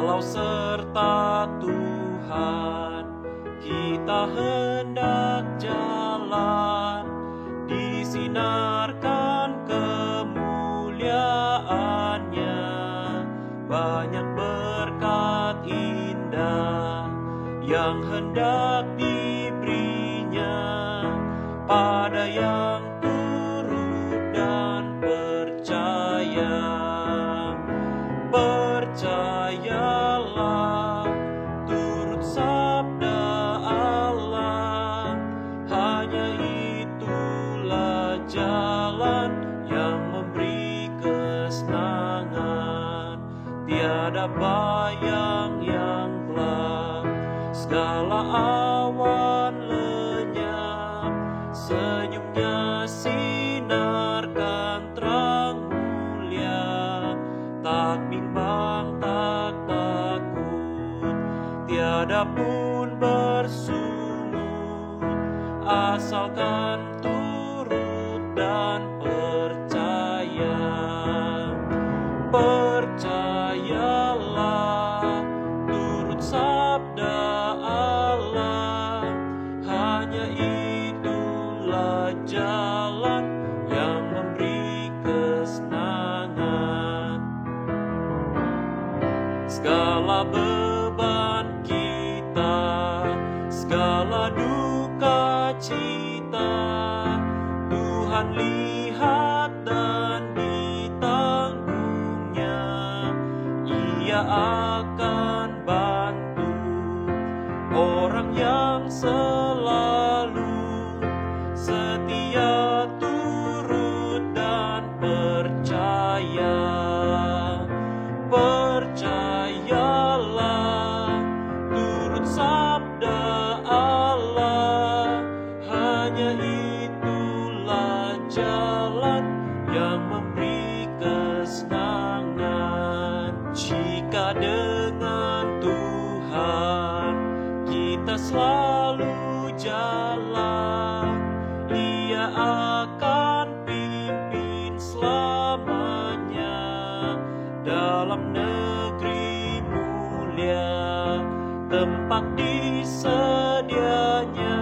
Walau serta Tuhan kita hendak jalan, disinarkan kemuliaannya, banyak berkat indah yang hendak diberinya pada yang turut dan percaya. Percayalah, turut sabda Allah, hanya itulah jalan yang memberi kesenangan. Tiada bayang yang gelap, segala awan lenyap, senyumnya sinarkan terang mulia, tak bimbang, tak takut, tiada pun bersungut, asalkan turut dan percaya. Percayalah, turut sabda Allah, hanya itulah jalan yang memberi kesenangan. Segala beban kita, segala duka cita, Tuhan lihat dan ditanggungnya. Ia akan bantu orang yang selalu setia, turut dan percaya. Percayalah, turut sabda Allah, hanya itulah jalan yang memberi kesenangan. Jika dengan Tuhan kita selalu jalan, Ia akan pimpin selamanya dalam negeri mulia, tempat disedianya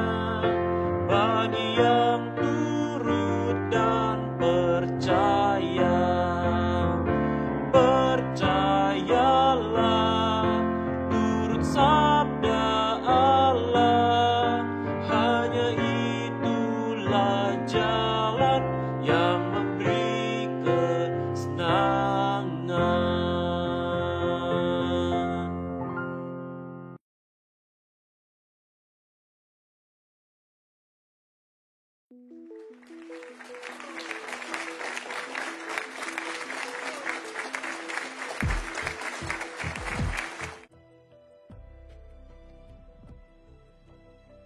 bagi yang turut dan percaya. Percayalah, turut sabda Allah, hanya itulah jalan yang memberi kesenangan.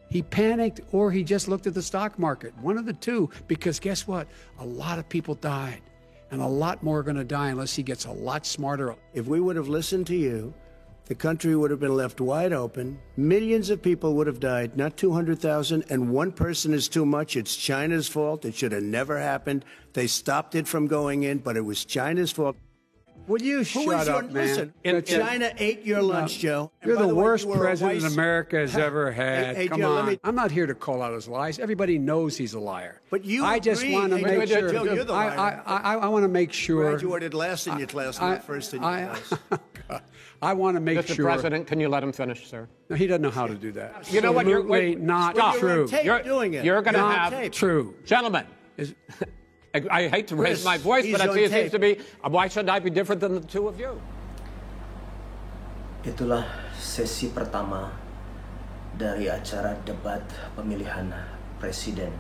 He panicked or he just looked at the stock market. One of the two, because guess what? A lot of people died. And a lot more are going to die unless he gets a lot smarter. If we would have listened to you, the country would have been left wide open. Millions of people would have died, not 200,000. And one person is too much. It's China's fault. It should have never happened. They stopped it from going in, but it was China's fault. Will you shut up, man? Listen, China ate your lunch, Joe. And You're by the way, worst you were a president vice- America has ever had. Hey, Come Joe, on. I'm not here to call out his lies. Everybody knows he's a liar. But you I just agree. want to Hey, make sure. Joe, you're the liar. I want to make sure. Graduated last in your class, not first in your class. I want to make Mr. sure. President, can you let him finish, sir? No, he doesn't know how to do that. You know what? Absolutely not Stop. true. Tape doing it. You're going to Not have true. Gentlemen. Is- I hate to raise Chris, my voice, but he's I see on it seems tape. to be. Why should I be different than the two of you? Itulah sesi pertama dari acara debat pemilihan presiden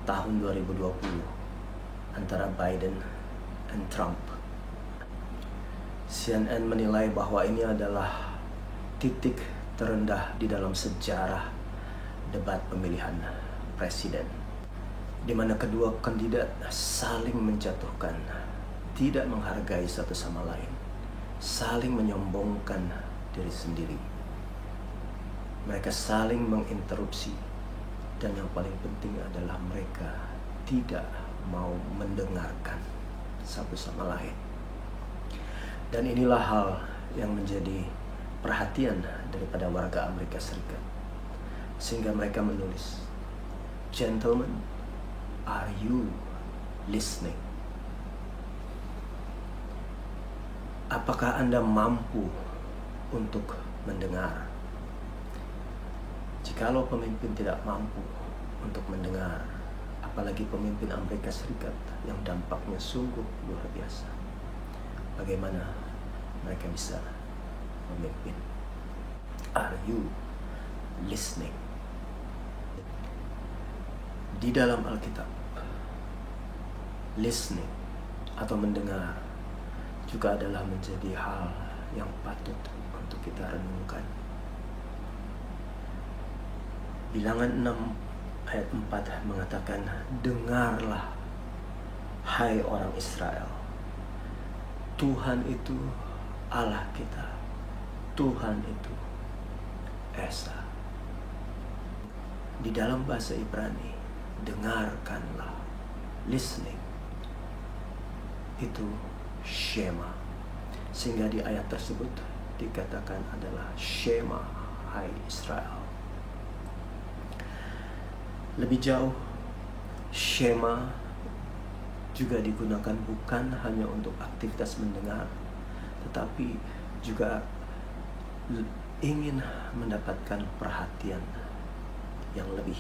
tahun 2020 antara Biden dan Trump. CNN menilai bahwa ini adalah titik terendah di dalam sejarah debat pemilihan presiden, di mana kedua kandidat saling menjatuhkan, tidak menghargai satu sama lain, saling menyombongkan diri sendiri. Mereka saling menginterupsi, dan yang paling penting adalah mereka tidak mau mendengarkan satu sama lain. Dan inilah hal yang menjadi perhatian daripada warga Amerika Serikat. Sehingga mereka menulis, "Gentlemen, are you listening?" Apakah Anda mampu untuk mendengar? Jikalau pemimpin tidak mampu untuk mendengar, apalagi pemimpin Amerika Serikat yang dampaknya sungguh luar biasa, bagaimana mereka bisa memimpin? Are you listening? Di dalam Alkitab, listening atau mendengar juga adalah menjadi hal yang patut untuk kita renungkan. Bilangan 6 ayat 4 mengatakan, "Dengarlah, hai orang Israel, Tuhan itu Allah kita, Tuhan itu Esa." Di dalam bahasa Ibrani, dengarkanlah, listening, itu Shema. Sehingga di ayat tersebut dikatakan adalah Shema, hai Israel. Lebih jauh, Shema juga digunakan bukan hanya untuk aktivitas mendengar, tetapi juga ingin mendapatkan perhatian yang lebih.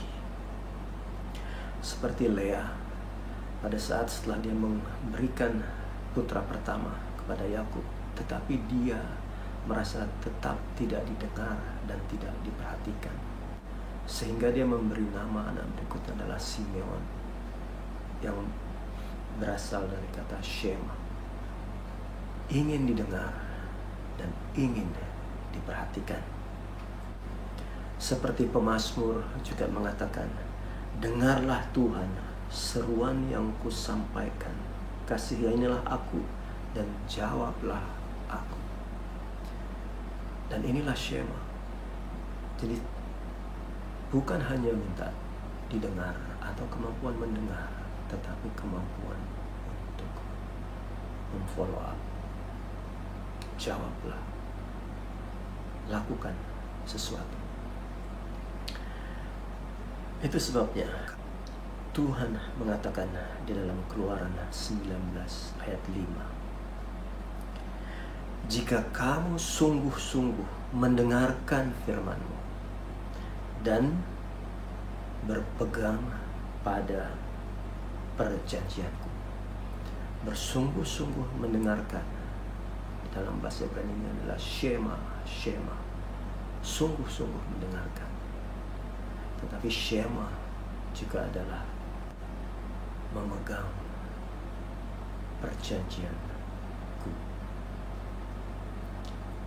Seperti Lea, pada saat setelah dia memberikan putra pertama kepada Yakub, tetapi dia merasa tetap tidak didengar dan tidak diperhatikan. Sehingga dia memberi nama anak berikutnya adalah Simeon, yang berasal dari kata Shema, ingin didengar dan ingin diperhatikan. Seperti pemazmur juga mengatakan, "Dengarlah Tuhan seruan yang kusampaikan, kasihanilah aku dan jawablah aku." Dan inilah Shema. Jadi bukan hanya minta didengar atau kemampuan mendengar, tetapi kemampuan untuk memfollow up. Jawablah, lakukan sesuatu. Itu sebabnya Tuhan mengatakan di dalam Keluaran 19 ayat 5, "Jika kamu sungguh-sungguh mendengarkan firman-Mu dan berpegang pada perjanjianku." Bersungguh-sungguh mendengarkan, dalam bahasa Ibrani ini adalah Shema, Shema, sungguh-sungguh mendengarkan. Tetapi Shema juga adalah memegang perjanjianku.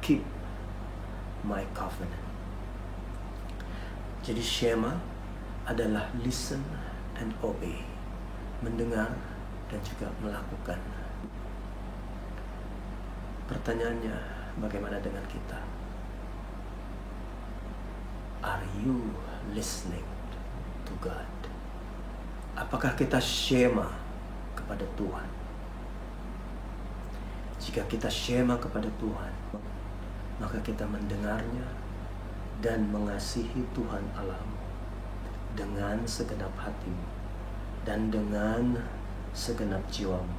Keep my covenant. Jadi Shema adalah listen and obey, mendengar dan juga melakukan. Pertanyaannya, bagaimana dengan kita? Are you listening to God? Apakah kita Shema kepada Tuhan? Jika kita Shema kepada Tuhan, maka kita mendengarnya dan mengasihi Tuhan Allahmu dengan segenap hatimu dan dengan segenap jiwamu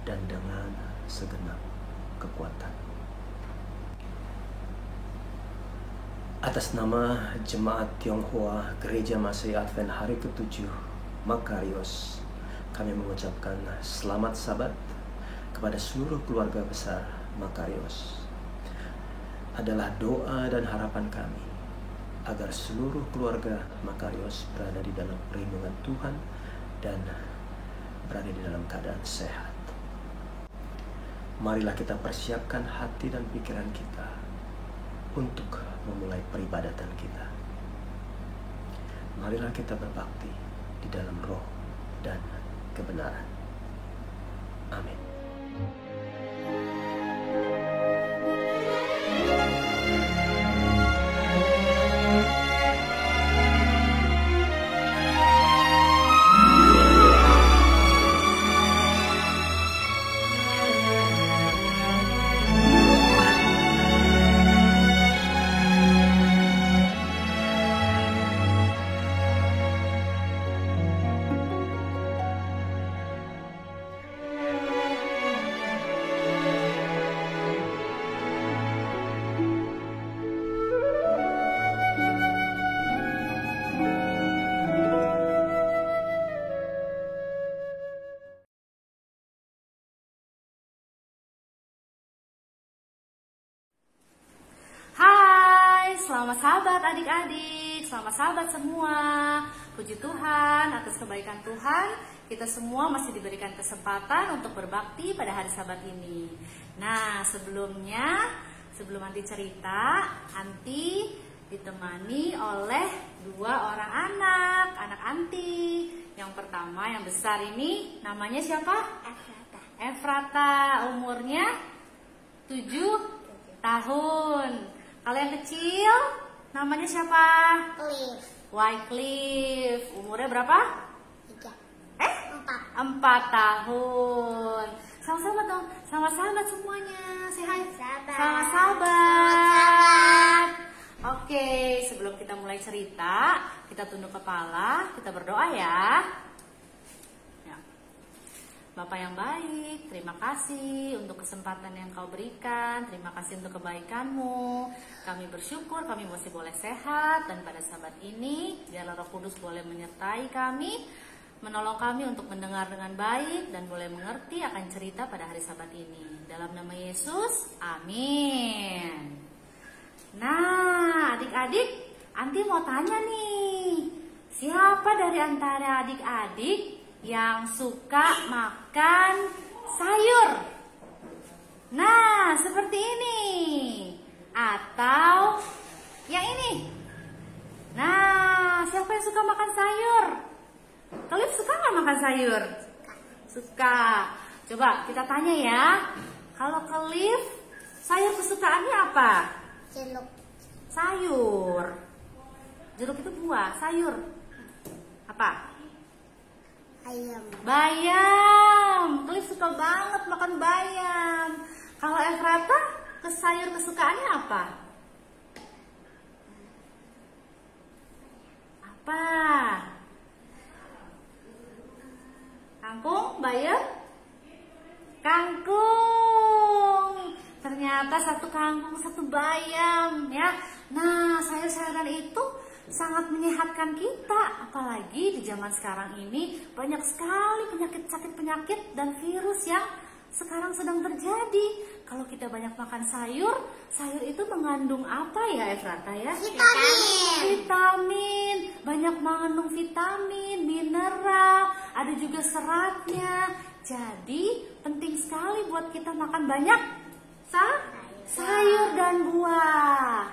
dan dengan segenap kekuatan. Atas nama Jemaat Tionghoa Gereja Masehi Advent hari ke-7 Makarios, kami mengucapkan selamat Sabat kepada seluruh keluarga besar Makarios. Adalah doa dan harapan kami agar seluruh keluarga Makarios berada di dalam perlindungan Tuhan dan berada di dalam keadaan sehat. Marilah kita persiapkan hati dan pikiran kita untuk memulai peribadatan kita. Marilah kita berbakti di dalam roh dan kebenaran. Amin. selamat sahabat adik-adik, selamat sahabat semua. Puji Tuhan atas kebaikan Tuhan, kita semua masih diberikan kesempatan untuk berbakti pada hari Sabat ini. Nah, sebelum Anti cerita, Anti ditemani oleh 2 orang anak Anti. Yang pertama, yang besar ini namanya siapa? Efrata, umurnya 7 tahun. Kalau yang kecil namanya siapa? Wycliffe. Umurnya berapa? 4 tahun. Sama-sama dong, sama-sama semuanya. Say hi. Sama-sahabat. Oke, sebelum kita mulai cerita, kita tunduk kepala, kita berdoa ya. Bapak yang baik, terima kasih untuk kesempatan yang Kau berikan. Terima kasih untuk kebaikan-Mu. Kami bersyukur kami masih boleh sehat. Dan pada sabat ini, biarlah Roh Kudus boleh menyertai kami, menolong kami untuk mendengar dengan baik dan boleh mengerti akan cerita pada hari Sabat ini. Dalam nama Yesus, amin. Nah, adik-adik, Anti mau tanya nih, siapa dari antara adik-adik yang suka makan sayur? Nah, seperti ini. Atau yang ini. Nah, siapa yang suka makan sayur? Kalian suka nggak makan sayur? Suka. Coba kita tanya ya. Kalau Kalian, sayur kesukaannya apa? Jeruk. Sayur. Jeruk itu buah, sayur. Apa? Ayam. Bayam. Kalian suka banget makan bayam. Kalau Efrata, sayur kesukaannya apa? Apa? Kangkung, bayam? Kangkung. Ternyata satu kangkung, satu bayam ya. Nah, sayur-sayuran itu sangat menyehatkan kita. Apalagi di zaman sekarang ini banyak sekali penyakit dan virus yang sekarang sedang terjadi. Kalau kita banyak makan sayur itu mengandung apa ya Efrata ya? Vitamin. Banyak mengandung vitamin, mineral, ada juga seratnya. Jadi penting sekali buat kita makan banyak sayur dan buah.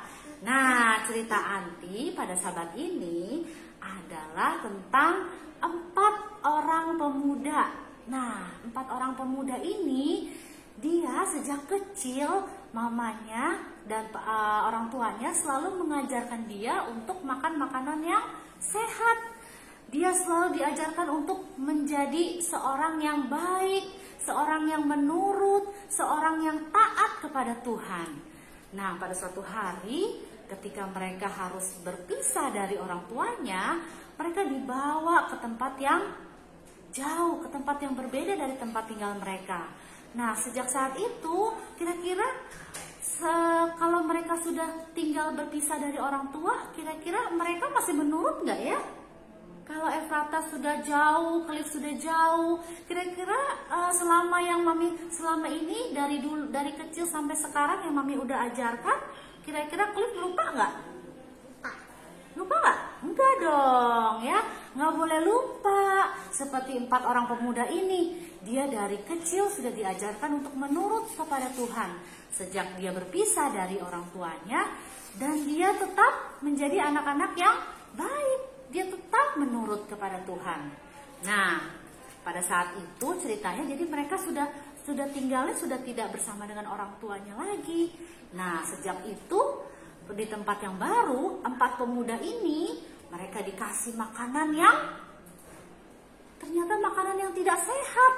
Nah, cerita Anti pada Sabat ini adalah tentang 4 orang pemuda. Nah, 4 orang pemuda ini dia sejak kecil mamanya dan orang tuanya selalu mengajarkan dia untuk makan makanan yang sehat. Dia selalu diajarkan untuk menjadi seorang yang baik, seorang yang menurut, seorang yang taat kepada Tuhan. Nah, pada suatu hari ketika mereka harus berpisah dari orang tuanya, mereka dibawa ke tempat yang jauh, ke tempat yang berbeda dari tempat tinggal mereka. Nah, sejak saat itu, kira-kira kalau mereka sudah tinggal berpisah dari orang tua, kira-kira mereka masih menurut nggak ya? Kalau Efrata sudah jauh, Khalif sudah jauh, kira-kira selama ini dari kecil sampai sekarang yang Mami udah ajarkan, kira-kira Khalif lupa nggak? Lupa nggak? Enggak dong ya, nggak boleh lupa. Seperti 4 orang pemuda ini, dia dari kecil sudah diajarkan untuk menurut kepada Tuhan. Sejak dia berpisah dari orang tuanya, dan dia tetap menjadi anak-anak yang baik. Dia tetap menurut kepada Tuhan. Nah, pada saat itu ceritanya, jadi mereka sudah tinggalnya sudah tidak bersama dengan orang tuanya lagi. Nah, sejak itu di tempat yang baru, 4 pemuda ini mereka dikasih makanan yang ternyata makanan yang tidak sehat.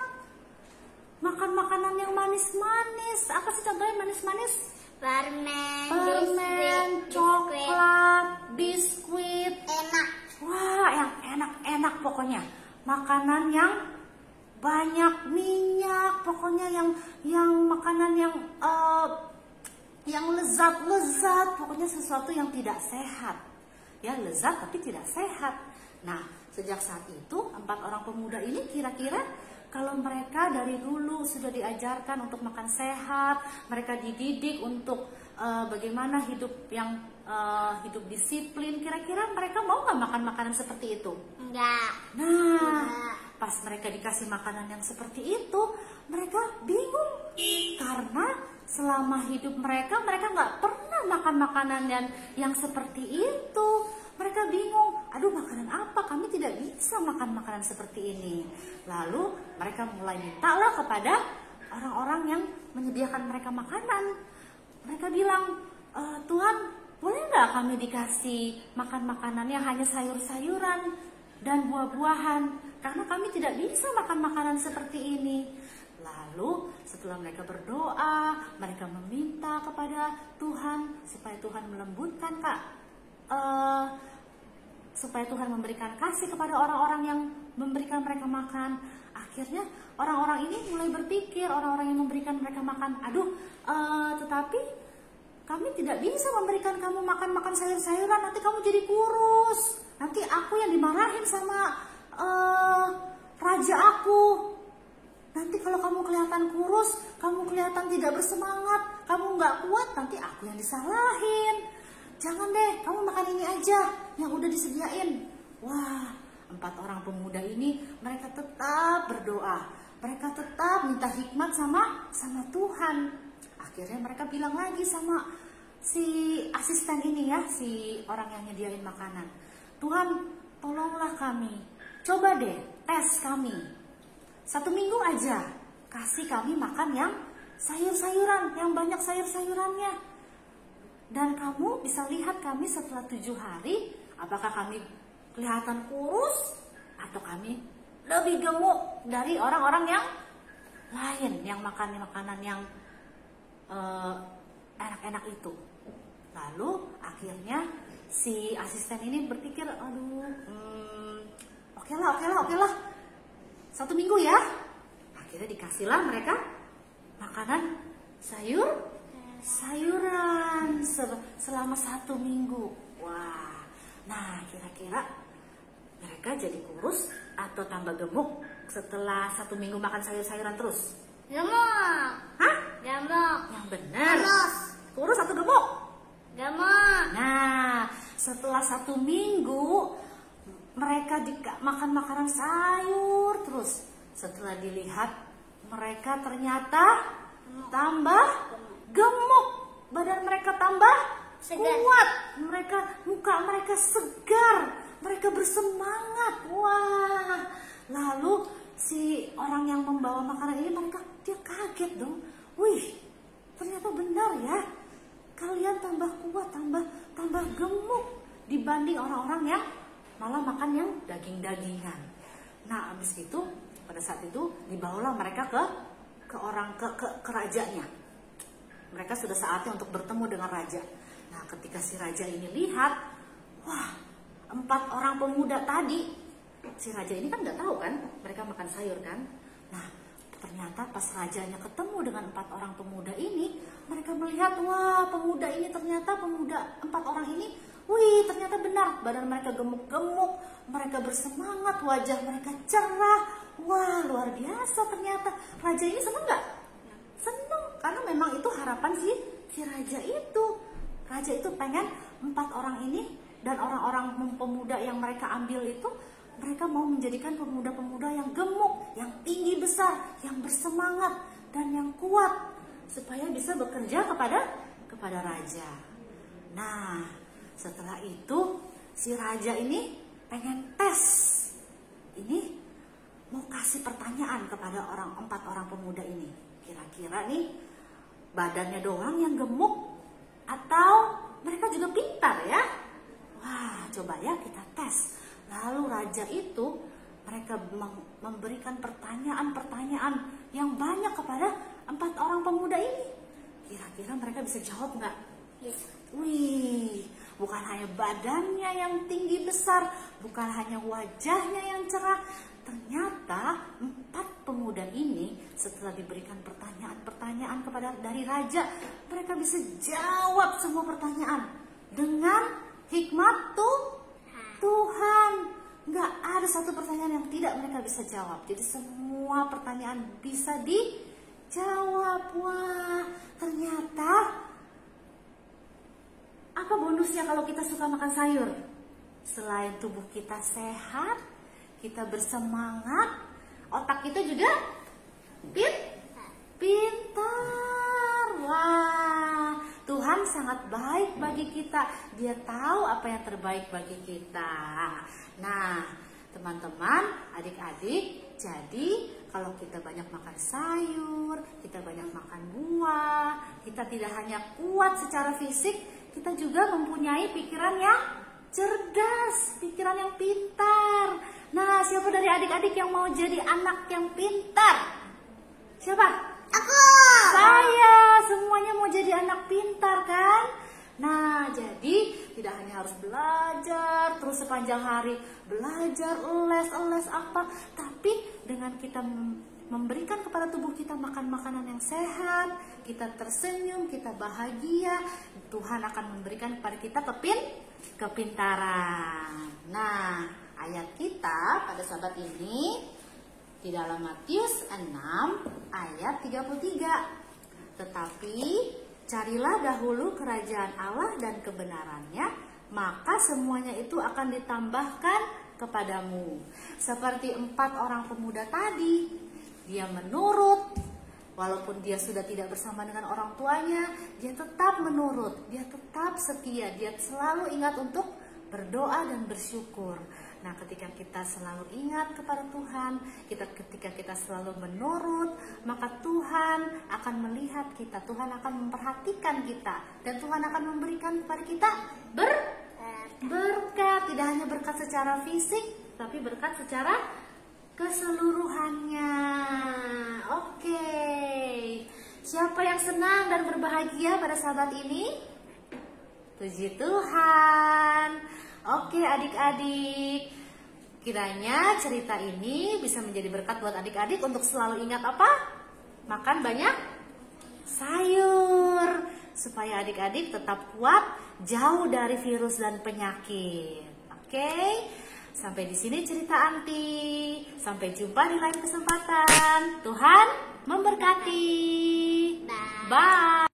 Makan makanan yang manis-manis. Apa sih contohnya manis-manis? Permen, coklat, biskuit. enak. Wah, yang enak-enak pokoknya. Makanan yang banyak minyak, pokoknya yang makanan yang lezat-lezat, pokoknya sesuatu yang tidak sehat. Ya, lezat tapi tidak sehat. Nah, sejak saat itu 4 orang pemuda ini kira-kira kalau mereka dari dulu sudah diajarkan untuk makan sehat, mereka dididik untuk bagaimana hidup yang hidup disiplin. Kira-kira mereka mau nggak makan makanan seperti itu? Enggak. Nah, pas mereka dikasih makanan yang seperti itu, mereka bingung karena selama hidup mereka nggak pernah makan makanan yang seperti itu. Mereka bingung, aduh makanan apa? Kami tidak bisa makan makanan seperti ini. Lalu mereka mulai mintalah kepada orang-orang yang menyediakan mereka makanan. Mereka bilang, Tuhan, boleh nggak kami dikasih makan makanannya hanya sayur-sayuran dan buah-buahan? Karena kami tidak bisa makan makanan seperti ini. Lalu setelah mereka berdoa, mereka meminta kepada Tuhan supaya Tuhan melembutkan supaya Tuhan memberikan kasih kepada orang-orang yang memberikan mereka makan. Akhirnya orang-orang ini mulai berpikir, orang-orang yang memberikan mereka makan, aduh, tetapi kami tidak bisa memberikan kamu makan sayur-sayuran, nanti kamu jadi kurus. Nanti aku yang dimarahin sama raja aku. Nanti kalau kamu kelihatan kurus, kamu kelihatan tidak bersemangat, kamu nggak kuat, nanti aku yang disalahin. Jangan deh, kamu makan ini aja yang udah disediain. Wah, 4 orang pemuda ini mereka tetap berdoa. Mereka tetap minta hikmat sama Tuhan. Akhirnya mereka bilang lagi sama si asisten ini ya, si orang yang nyediain makanan. Tuhan, tolonglah kami. Coba deh, tes kami. 1 minggu aja, kasih kami makan yang sayur-sayuran, yang banyak sayur-sayurannya. Dan kamu bisa lihat kami setelah 7 hari, apakah kami kelihatan kurus atau kami lebih gemuk dari orang-orang yang lain yang makan makanan yang enak-enak itu. Lalu akhirnya si asisten ini berpikir, aduh, oke lah, 1 minggu ya. Akhirnya dikasihlah mereka makanan sayuran selama 1 minggu. Wah, nah kira-kira mereka jadi kurus atau tambah gemuk setelah 1 minggu makan sayur-sayuran terus? Gemuk. Hah? Gemuk. Yang benar. Kurus. Kurus atau gemuk? Gemuk. Nah, setelah 1 minggu mereka makan makanan sayur terus. Setelah dilihat, mereka ternyata tambah gemuk, badan mereka tambah Segar. kuat, muka mereka segar, mereka bersemangat. Wah, lalu si orang yang membawa makanan ini dia kaget dong. Wih, ternyata benar ya, kalian tambah kuat, tambah gemuk dibanding orang-orang yang malah makan yang daging-dagingan. Nah, abis itu pada saat itu dibawalah mereka ke rajanya. Mereka sudah saatnya untuk bertemu dengan raja. Nah, ketika si raja ini lihat, wah, 4 orang pemuda tadi, si raja ini kan nggak tahu kan, mereka makan sayur kan. Nah, ternyata pas rajanya ketemu dengan 4 orang pemuda ini, mereka melihat, wah, pemuda ini ternyata 4 orang ini, wih, ternyata benar, badan mereka gemuk-gemuk, mereka bersemangat, wajah mereka cerah. Wah, luar biasa ternyata. Raja ini seneng nggak? Seneng, karena memang itu harapan si raja itu. Raja itu pengen 4 orang ini dan orang-orang pemuda yang mereka ambil itu, mereka mau menjadikan pemuda-pemuda yang gemuk, yang tinggi besar, yang bersemangat dan yang kuat, supaya bisa bekerja kepada raja. Nah, setelah itu si raja ini pengen tes. Ini mau kasih pertanyaan kepada 4 orang pemuda ini. Kira-kira nih badannya doang yang gemuk atau mereka juga pintar ya? Wah, coba ya kita tes. Lalu raja itu mereka memberikan pertanyaan-pertanyaan yang banyak kepada 4 orang pemuda ini. Kira-kira mereka bisa jawab nggak? Bisa. Wih, bukan hanya badannya yang tinggi besar, bukan hanya wajahnya yang cerah. Ternyata 4 pemuda ini setelah diberikan pertanyaan-pertanyaan dari raja, mereka bisa jawab semua pertanyaan dengan hikmat Tuhan. Nggak ada satu pertanyaan yang tidak mereka bisa jawab. Jadi semua pertanyaan bisa dijawab. Wah, ternyata Apa bonusnya kalau kita suka makan sayur? Selain tubuh kita sehat, kita bersemangat, otak kita juga pintar. Wah, Tuhan sangat baik bagi kita. Dia tahu apa yang terbaik bagi kita. Nah, teman-teman, adik-adik, jadi kalau kita banyak makan sayur, kita banyak makan buah, kita tidak hanya kuat secara fisik, kita juga mempunyai pikiran yang cerdas, pikiran yang pintar. Nah, siapa dari adik-adik yang mau jadi anak yang pintar? Siapa? Aku. Saya. Semuanya mau jadi anak pintar kan? Nah, jadi tidak hanya harus belajar terus sepanjang hari, belajar, les apa, tapi dengan kita memberikan kepada tubuh kita makan makanan yang sehat, kita tersenyum, kita bahagia, Tuhan akan memberikan kepada kita kepintaran. Nah, ayat kita pada sahabat ini di dalam Matius 6 ayat 33. Tetapi carilah dahulu kerajaan Allah dan kebenarannya, maka semuanya itu akan ditambahkan kepadamu. Seperti 4 orang pemuda tadi, dia menurut, walaupun dia sudah tidak bersama dengan orang tuanya, dia tetap menurut, dia tetap setia, dia selalu ingat untuk berdoa dan bersyukur. Nah, ketika kita selalu ingat kepada Tuhan, ketika kita selalu menurut, maka Tuhan akan melihat kita, Tuhan akan memperhatikan kita, dan Tuhan akan memberikan kepada kita berkat. Tidak hanya berkat secara fisik, tapi berkat secara keseluruhannya. Oke, siapa yang senang dan berbahagia pada sahabat ini? Puji Tuhan. Oke adik-adik, kiranya cerita ini bisa menjadi berkat buat adik-adik untuk selalu ingat apa? Makan banyak sayur, supaya adik-adik tetap kuat, jauh dari virus dan penyakit. Oke, sampai di sini cerita Anti. Sampai jumpa di lain kesempatan. Tuhan memberkati. Bye.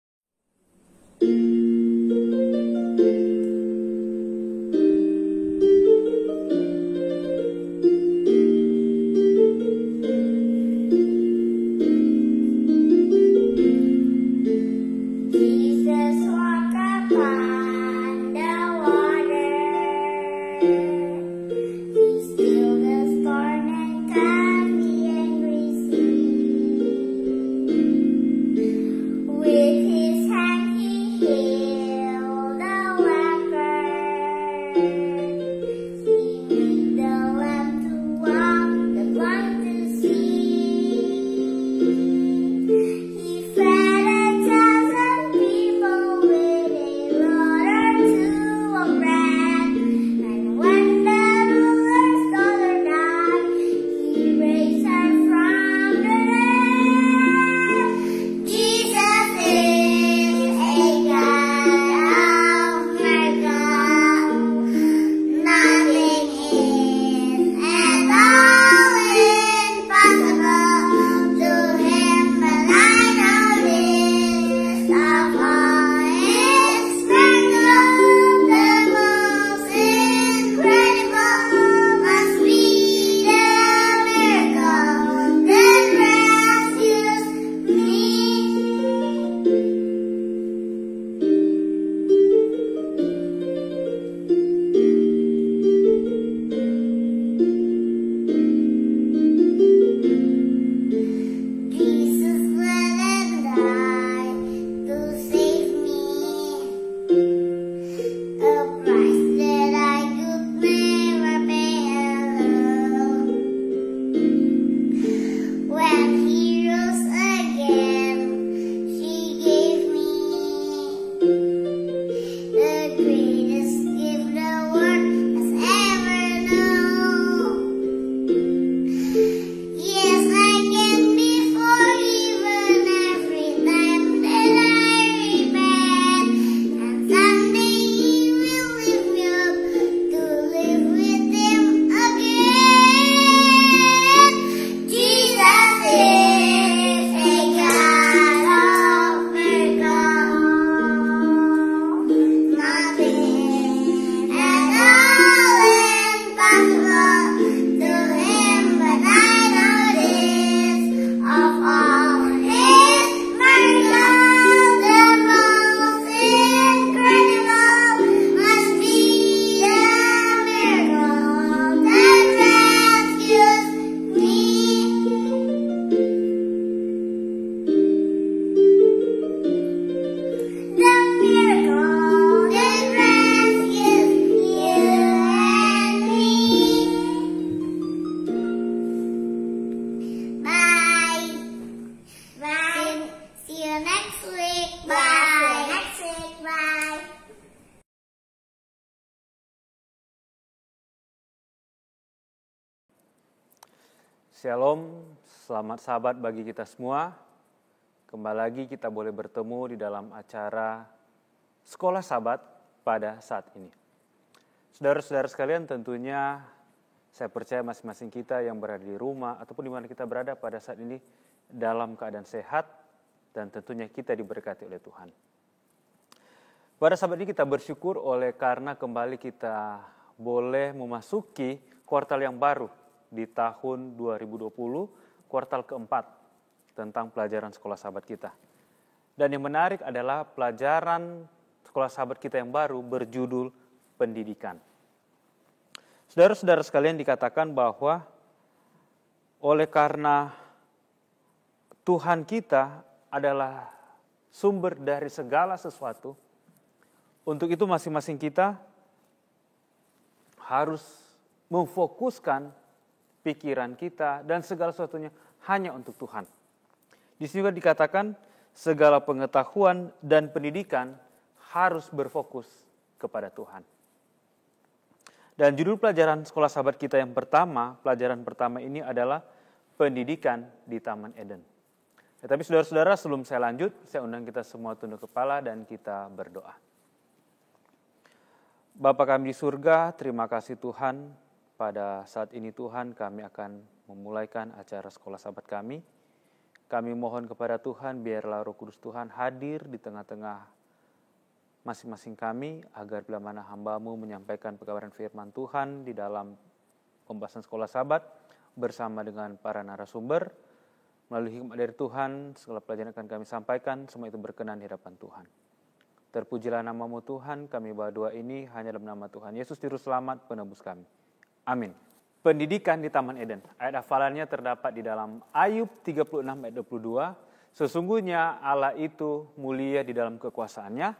Jesus walked upon the water. He stilled the storm and calmed the angry sea. With Shalom, selamat sahabat bagi kita semua. Kembali lagi kita boleh bertemu di dalam acara Sekolah Sahabat pada saat ini. Saudara-saudara sekalian, tentunya saya percaya masing-masing kita yang berada di rumah ataupun di mana kita berada pada saat ini dalam keadaan sehat dan tentunya kita diberkati oleh Tuhan. Pada saat ini kita bersyukur karena kembali kita boleh memasuki kuartal yang baru di tahun 2020, kuartal keempat tentang pelajaran sekolah sahabat kita. Dan yang menarik adalah pelajaran sekolah sahabat kita yang baru berjudul pendidikan. Saudara-saudara sekalian, dikatakan bahwa oleh karena Tuhan kita adalah sumber dari segala sesuatu, untuk itu masing-masing kita harus memfokuskan pikiran kita dan segala sesuatunya hanya untuk Tuhan. Di sini juga dikatakan segala pengetahuan dan pendidikan harus berfokus kepada Tuhan. Dan judul pelajaran sekolah sahabat kita yang pertama, pelajaran pertama ini adalah pendidikan di Taman Eden. Tetapi saudara-saudara, sebelum saya lanjut, saya undang kita semua tunduk kepala dan kita berdoa. Bapa kami di surga, terima kasih Tuhan. Pada saat ini Tuhan, kami akan memulaikan acara sekolah sahabat kami. Kami mohon kepada Tuhan, biarlah Roh Kudus Tuhan hadir di tengah-tengah masing-masing kami, agar bila mana hamba-Mu menyampaikan pekabaran firman Tuhan di dalam pembahasan sekolah sahabat bersama dengan para narasumber. Melalui hikmat dari Tuhan, segala pelajaran akan kami sampaikan, semua itu berkenan di hadapan Tuhan. Terpujilah nama-Mu Tuhan, kami bawa doa ini hanya dalam nama Tuhan Yesus Juru Selamat, penebus kami. Amin. Pendidikan di Taman Eden. Ayat hafalannya terdapat di dalam Ayub 36 ayat 22. Sesungguhnya Allah itu mulia di dalam kekuasaannya.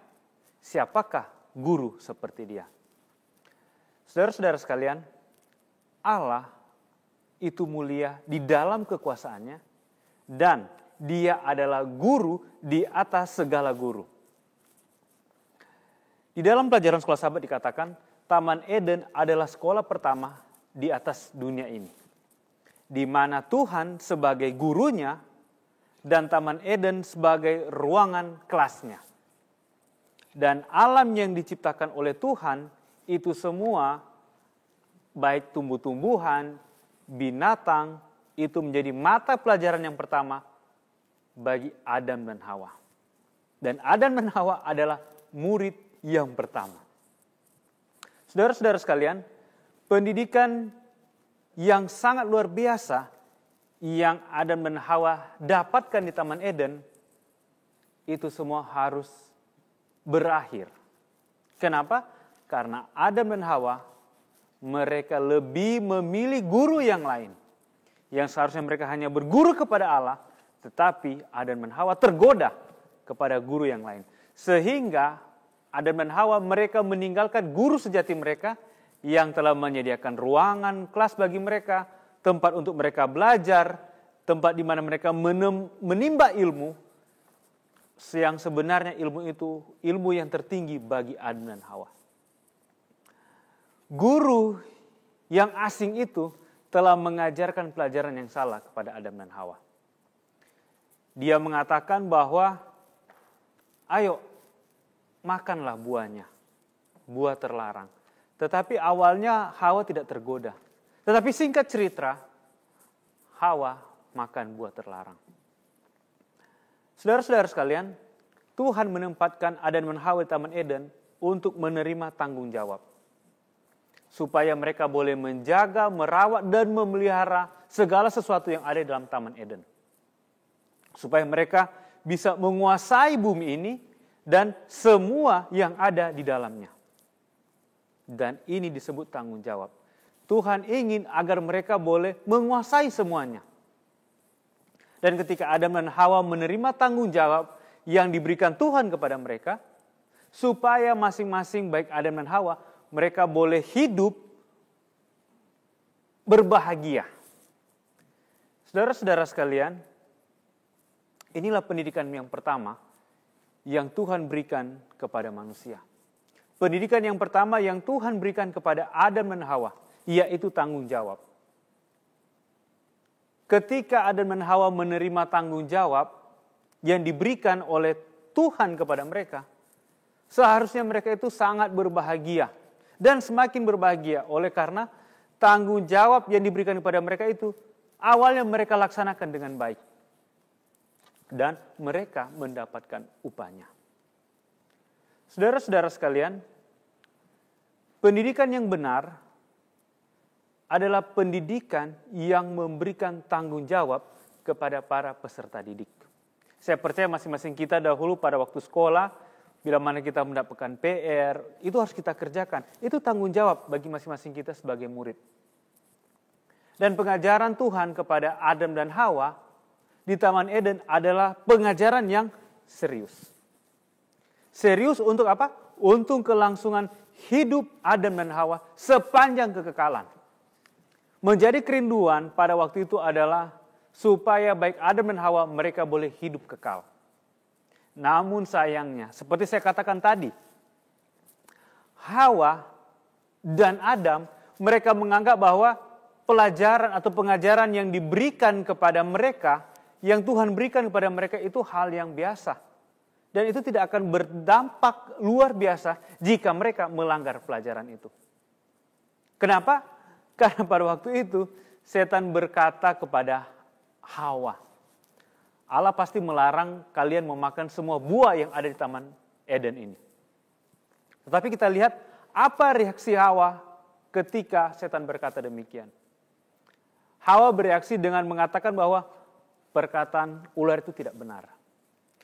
Siapakah guru seperti Dia? Saudara-saudara sekalian, Allah itu mulia di dalam kekuasaannya dan Dia adalah guru di atas segala guru. Di dalam pelajaran sekolah sahabat dikatakan Taman Eden adalah sekolah pertama di atas dunia ini, di mana Tuhan sebagai gurunya dan Taman Eden sebagai ruangan kelasnya. Dan alam yang diciptakan oleh Tuhan itu semua, baik tumbuh-tumbuhan, binatang, itu menjadi mata pelajaran yang pertama bagi Adam dan Hawa. Dan Adam dan Hawa adalah murid yang pertama. Saudara-saudara sekalian, pendidikan yang sangat luar biasa yang Adam dan Hawa dapatkan di Taman Eden, itu semua harus berakhir. Kenapa? Karena Adam dan Hawa, mereka lebih memilih guru yang lain. Yang seharusnya mereka hanya berguru kepada Allah, tetapi Adam dan Hawa tergoda kepada guru yang lain. Sehingga Adam dan Hawa mereka meninggalkan guru sejati mereka yang telah menyediakan ruangan kelas bagi mereka, tempat untuk mereka belajar, tempat di mana mereka menimba ilmu, yang sebenarnya ilmu itu ilmu yang tertinggi bagi Adam dan Hawa. Guru yang asing itu telah mengajarkan pelajaran yang salah kepada Adam dan Hawa. Dia mengatakan bahwa, ayo, makanlah buahnya, buah terlarang. Tetapi awalnya Hawa tidak tergoda. Tetapi singkat cerita, Hawa makan buah terlarang. Saudara-saudara sekalian, Tuhan menempatkan Adam dan Hawa di Taman Eden untuk menerima tanggung jawab. Supaya mereka boleh menjaga, merawat, dan memelihara segala sesuatu yang ada di dalam Taman Eden. Supaya mereka bisa menguasai bumi ini dan semua yang ada di dalamnya. Dan ini disebut tanggung jawab. Tuhan ingin agar mereka boleh menguasai semuanya. Dan ketika Adam dan Hawa menerima tanggung jawab yang diberikan Tuhan kepada mereka, supaya masing-masing baik Adam dan Hawa, mereka boleh hidup berbahagia. Saudara-saudara sekalian, inilah pendidikan yang pertama yang Tuhan berikan kepada manusia. Pendidikan yang pertama yang Tuhan berikan kepada Adam dan Hawa, yaitu tanggung jawab. ketika Adam dan Hawa menerima tanggung jawab yang diberikan oleh Tuhan kepada mereka, seharusnya mereka itu sangat berbahagia dan semakin berbahagia oleh karena tanggung jawab yang diberikan kepada mereka itu awalnya mereka laksanakan dengan baik dan mereka mendapatkan upahnya. Saudara-saudara sekalian, pendidikan yang benar adalah pendidikan yang memberikan tanggung jawab kepada para peserta didik. Saya percaya masing-masing kita dahulu pada waktu sekolah, bila mana kita mendapatkan PR, itu harus kita kerjakan. Itu tanggung jawab bagi masing-masing kita sebagai murid. Dan pengajaran Tuhan kepada Adam dan Hawa di Taman Eden adalah pengajaran yang serius. Serius untuk apa? Untuk kelangsungan hidup Adam dan Hawa sepanjang kekekalan. Menjadi kerinduan pada waktu itu adalah supaya baik Adam dan Hawa mereka boleh hidup kekal. Namun sayangnya, seperti saya katakan tadi, Hawa dan Adam mereka menganggap bahwa pelajaran atau pengajaran yang diberikan kepada mereka, yang Tuhan berikan kepada mereka itu hal yang biasa. Dan itu tidak akan berdampak luar biasa jika mereka melanggar pelajaran itu. Kenapa? Karena pada waktu itu setan berkata kepada Hawa, Allah pasti melarang kalian memakan semua buah yang ada di Taman Eden ini. Tetapi kita lihat apa reaksi Hawa ketika setan berkata demikian. Hawa bereaksi dengan mengatakan bahwa perkataan ular itu tidak benar.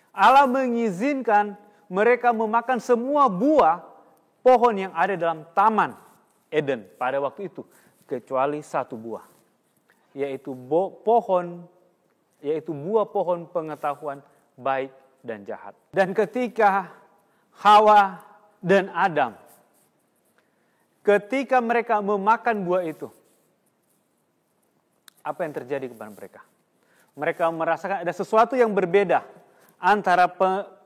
Allah mengizinkan mereka memakan semua buah pohon yang ada dalam Taman Eden pada waktu itu, kecuali satu buah, yaitu buah pohon pengetahuan baik dan jahat. Dan ketika Hawa dan Adam, ketika mereka memakan buah itu, apa yang terjadi kepada mereka? Mereka merasakan ada sesuatu yang berbeda antara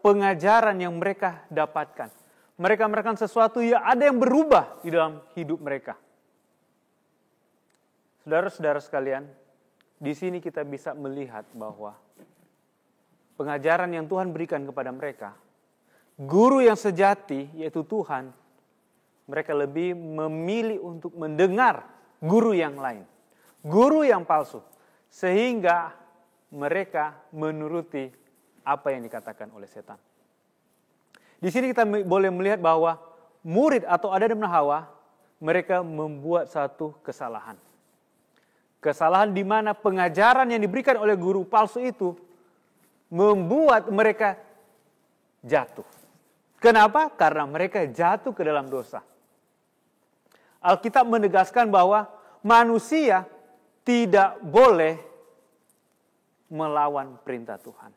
pengajaran yang mereka dapatkan. Mereka merasakan sesuatu yang ada yang berubah di dalam hidup mereka. Saudara-saudara sekalian, di sini kita bisa melihat bahwa pengajaran yang Tuhan berikan kepada mereka, guru yang sejati yaitu Tuhan, mereka lebih memilih untuk mendengar guru yang lain, guru yang palsu, sehingga mereka menuruti apa yang dikatakan oleh setan. Di sini kita boleh melihat bahwa murid atau Adam dan Hawa, mereka membuat satu kesalahan. Kesalahan di mana pengajaran yang diberikan oleh guru palsu itu membuat mereka jatuh. Kenapa? Karena mereka jatuh ke dalam dosa. Alkitab menegaskan bahwa manusia tidak boleh melawan perintah Tuhan.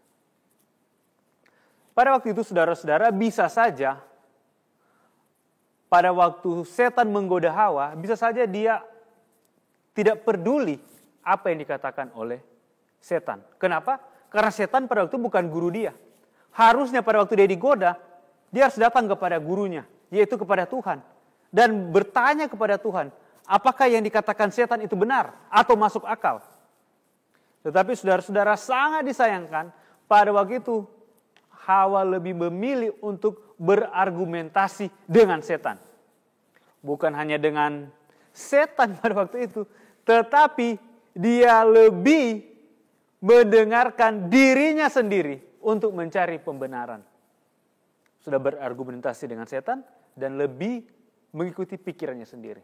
Pada waktu itu saudara-saudara bisa saja pada waktu setan menggoda Hawa, bisa saja dia tidak peduli apa yang dikatakan oleh setan. Kenapa? Karena setan pada waktu itu bukan guru dia. Harusnya pada waktu dia digoda, dia harus datang kepada gurunya, yaitu kepada Tuhan. Dan bertanya kepada Tuhan, apakah yang dikatakan setan itu benar atau masuk akal? Tetapi saudara-saudara sangat disayangkan, pada waktu itu Hawa lebih memilih untuk berargumentasi dengan setan. Bukan hanya dengan setan pada waktu itu, tetapi dia lebih mendengarkan dirinya sendiri untuk mencari pembenaran. Sudah berargumentasi dengan setan dan lebih mengikuti pikirannya sendiri.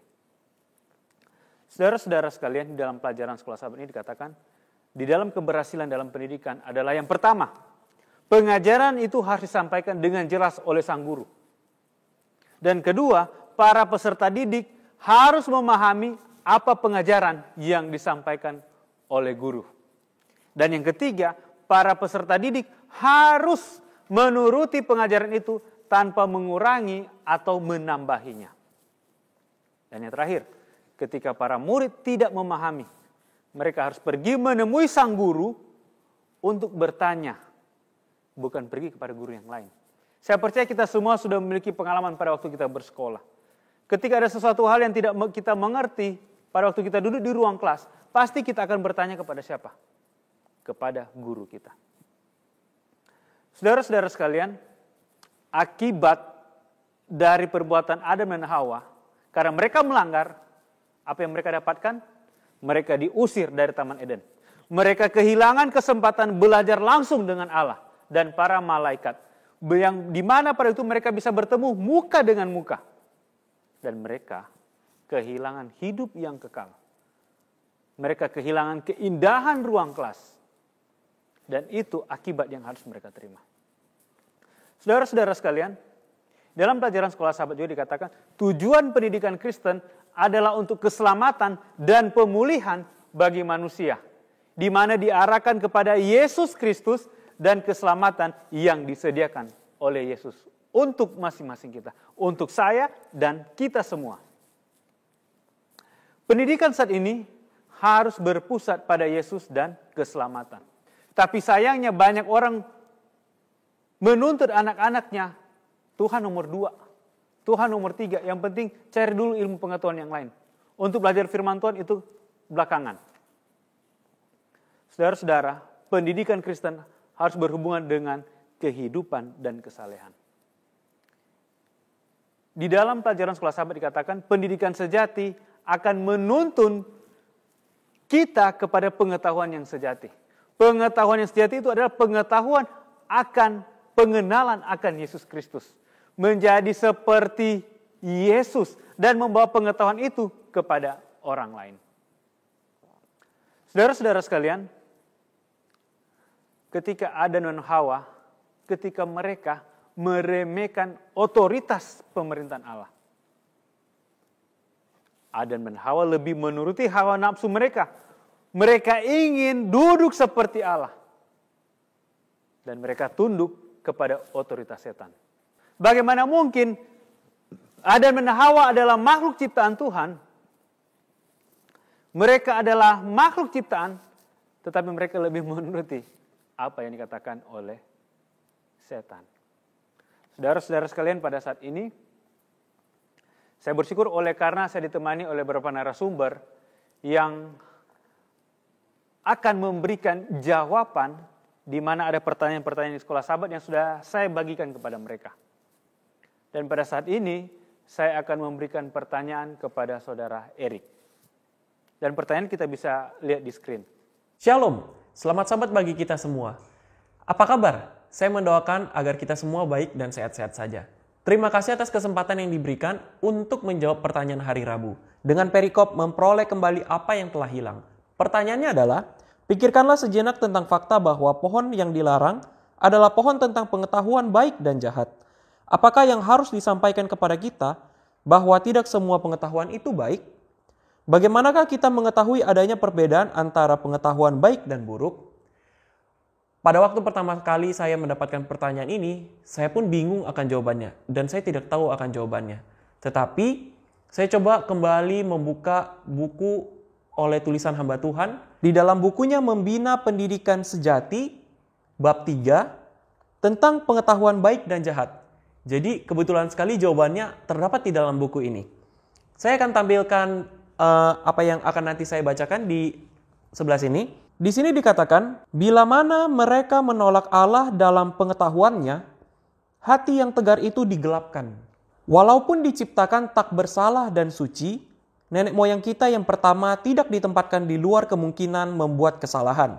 Saudara-saudara sekalian, di dalam pelajaran sekolah sahabat ini dikatakan, di dalam keberhasilan dalam pendidikan adalah yang pertama, pengajaran itu harus disampaikan dengan jelas oleh sang guru. Dan kedua, para peserta didik harus memahami apa pengajaran yang disampaikan oleh guru. Dan yang ketiga, para peserta didik harus menuruti pengajaran itu tanpa mengurangi atau menambahinya. Dan yang terakhir, ketika para murid tidak memahami, mereka harus pergi menemui sang guru untuk bertanya, bukan pergi kepada guru yang lain. Saya percaya kita semua sudah memiliki pengalaman pada waktu kita bersekolah. Ketika ada sesuatu hal yang tidak kita mengerti, pada waktu kita duduk di ruang kelas, pasti kita akan bertanya kepada siapa? Kepada guru kita. Saudara-saudara sekalian, akibat dari perbuatan Adam dan Hawa, karena mereka melanggar, apa yang mereka dapatkan? Mereka diusir dari Taman Eden. Mereka kehilangan kesempatan belajar langsung dengan Allah dan para malaikat. Yang dimana pada itu mereka bisa bertemu muka dengan muka. Dan mereka kehilangan hidup yang kekal. Mereka kehilangan keindahan ruang kelas. Dan itu akibat yang harus mereka terima. Saudara-saudara sekalian, dalam pelajaran sekolah sahabat juga dikatakan, tujuan pendidikan Kristen adalah untuk keselamatan dan pemulihan bagi manusia. Di mana diarahkan kepada Yesus Kristus dan keselamatan yang disediakan oleh Yesus. Untuk masing-masing kita. Untuk saya dan kita semua. Pendidikan saat ini harus berpusat pada Yesus dan keselamatan. Tapi sayangnya banyak orang menuntut anak-anaknya, Tuhan nomor 2, Tuhan nomor 3. Yang penting cari dulu ilmu pengetahuan yang lain. Untuk belajar firman Tuhan itu belakangan. Saudara-saudara, pendidikan Kristen harus berhubungan dengan kehidupan dan kesalehan. Di dalam pelajaran sekolah sahabat dikatakan, pendidikan sejati akan menuntun kita kepada pengetahuan yang sejati. Pengetahuan yang sejati itu adalah pengetahuan akan pengenalan akan Yesus Kristus. Menjadi seperti Yesus dan membawa pengetahuan itu kepada orang lain. Saudara-saudara sekalian, ketika Adam dan Hawa, ketika mereka meremehkan otoritas pemerintahan Allah. Adam dan Hawa lebih menuruti hawa nafsu mereka. Mereka ingin duduk seperti Allah. Dan mereka tunduk kepada otoritas setan. Bagaimana mungkin Adam dan Hawa adalah makhluk ciptaan Tuhan. Mereka adalah makhluk ciptaan, tetapi mereka lebih menuruti apa yang dikatakan oleh setan. Saudara-saudara sekalian, pada saat ini saya bersyukur oleh karena saya ditemani oleh beberapa narasumber yang akan memberikan jawaban di mana ada pertanyaan-pertanyaan di sekolah sahabat yang sudah saya bagikan kepada mereka. Dan pada saat ini saya akan memberikan pertanyaan kepada saudara Erik. Dan pertanyaan kita bisa lihat di screen. Shalom, selamat sahabat bagi kita semua. Apa kabar? Saya mendoakan agar kita semua baik dan sehat-sehat saja. Terima kasih atas kesempatan yang diberikan untuk menjawab pertanyaan hari Rabu. Dengan perikop memperoleh kembali apa yang telah hilang. Pertanyaannya adalah, pikirkanlah sejenak tentang fakta bahwa pohon yang dilarang adalah pohon tentang pengetahuan baik dan jahat. Apakah yang harus disampaikan kepada kita bahwa tidak semua pengetahuan itu baik? Bagaimanakah kita mengetahui adanya perbedaan antara pengetahuan baik dan buruk? Pada waktu pertama kali saya mendapatkan pertanyaan ini, saya pun bingung akan jawabannya dan saya tidak tahu akan jawabannya. Tetapi saya coba kembali membuka buku oleh tulisan hamba Tuhan. Di dalam bukunya Membina Pendidikan Sejati, bab 3, tentang pengetahuan baik dan jahat. Jadi kebetulan sekali jawabannya terdapat di dalam buku ini. Saya akan tampilkan apa yang akan nanti saya bacakan di sebelah sini. Di sini dikatakan, bila mana mereka menolak Allah dalam pengetahuannya, hati yang tegar itu digelapkan. Walaupun diciptakan tak bersalah dan suci, nenek moyang kita yang pertama tidak ditempatkan di luar kemungkinan membuat kesalahan.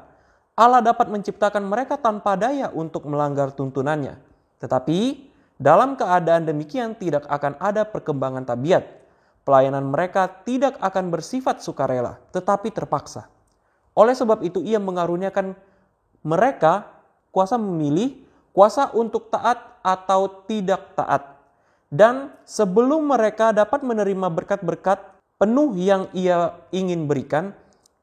Allah dapat menciptakan mereka tanpa daya untuk melanggar tuntunannya. Tetapi, dalam keadaan demikian tidak akan ada perkembangan tabiat. Pelayanan mereka tidak akan bersifat sukarela, tetapi terpaksa. Oleh sebab itu ia mengaruniakan mereka kuasa memilih, kuasa untuk taat atau tidak taat. Dan sebelum mereka dapat menerima berkat-berkat penuh yang ia ingin berikan,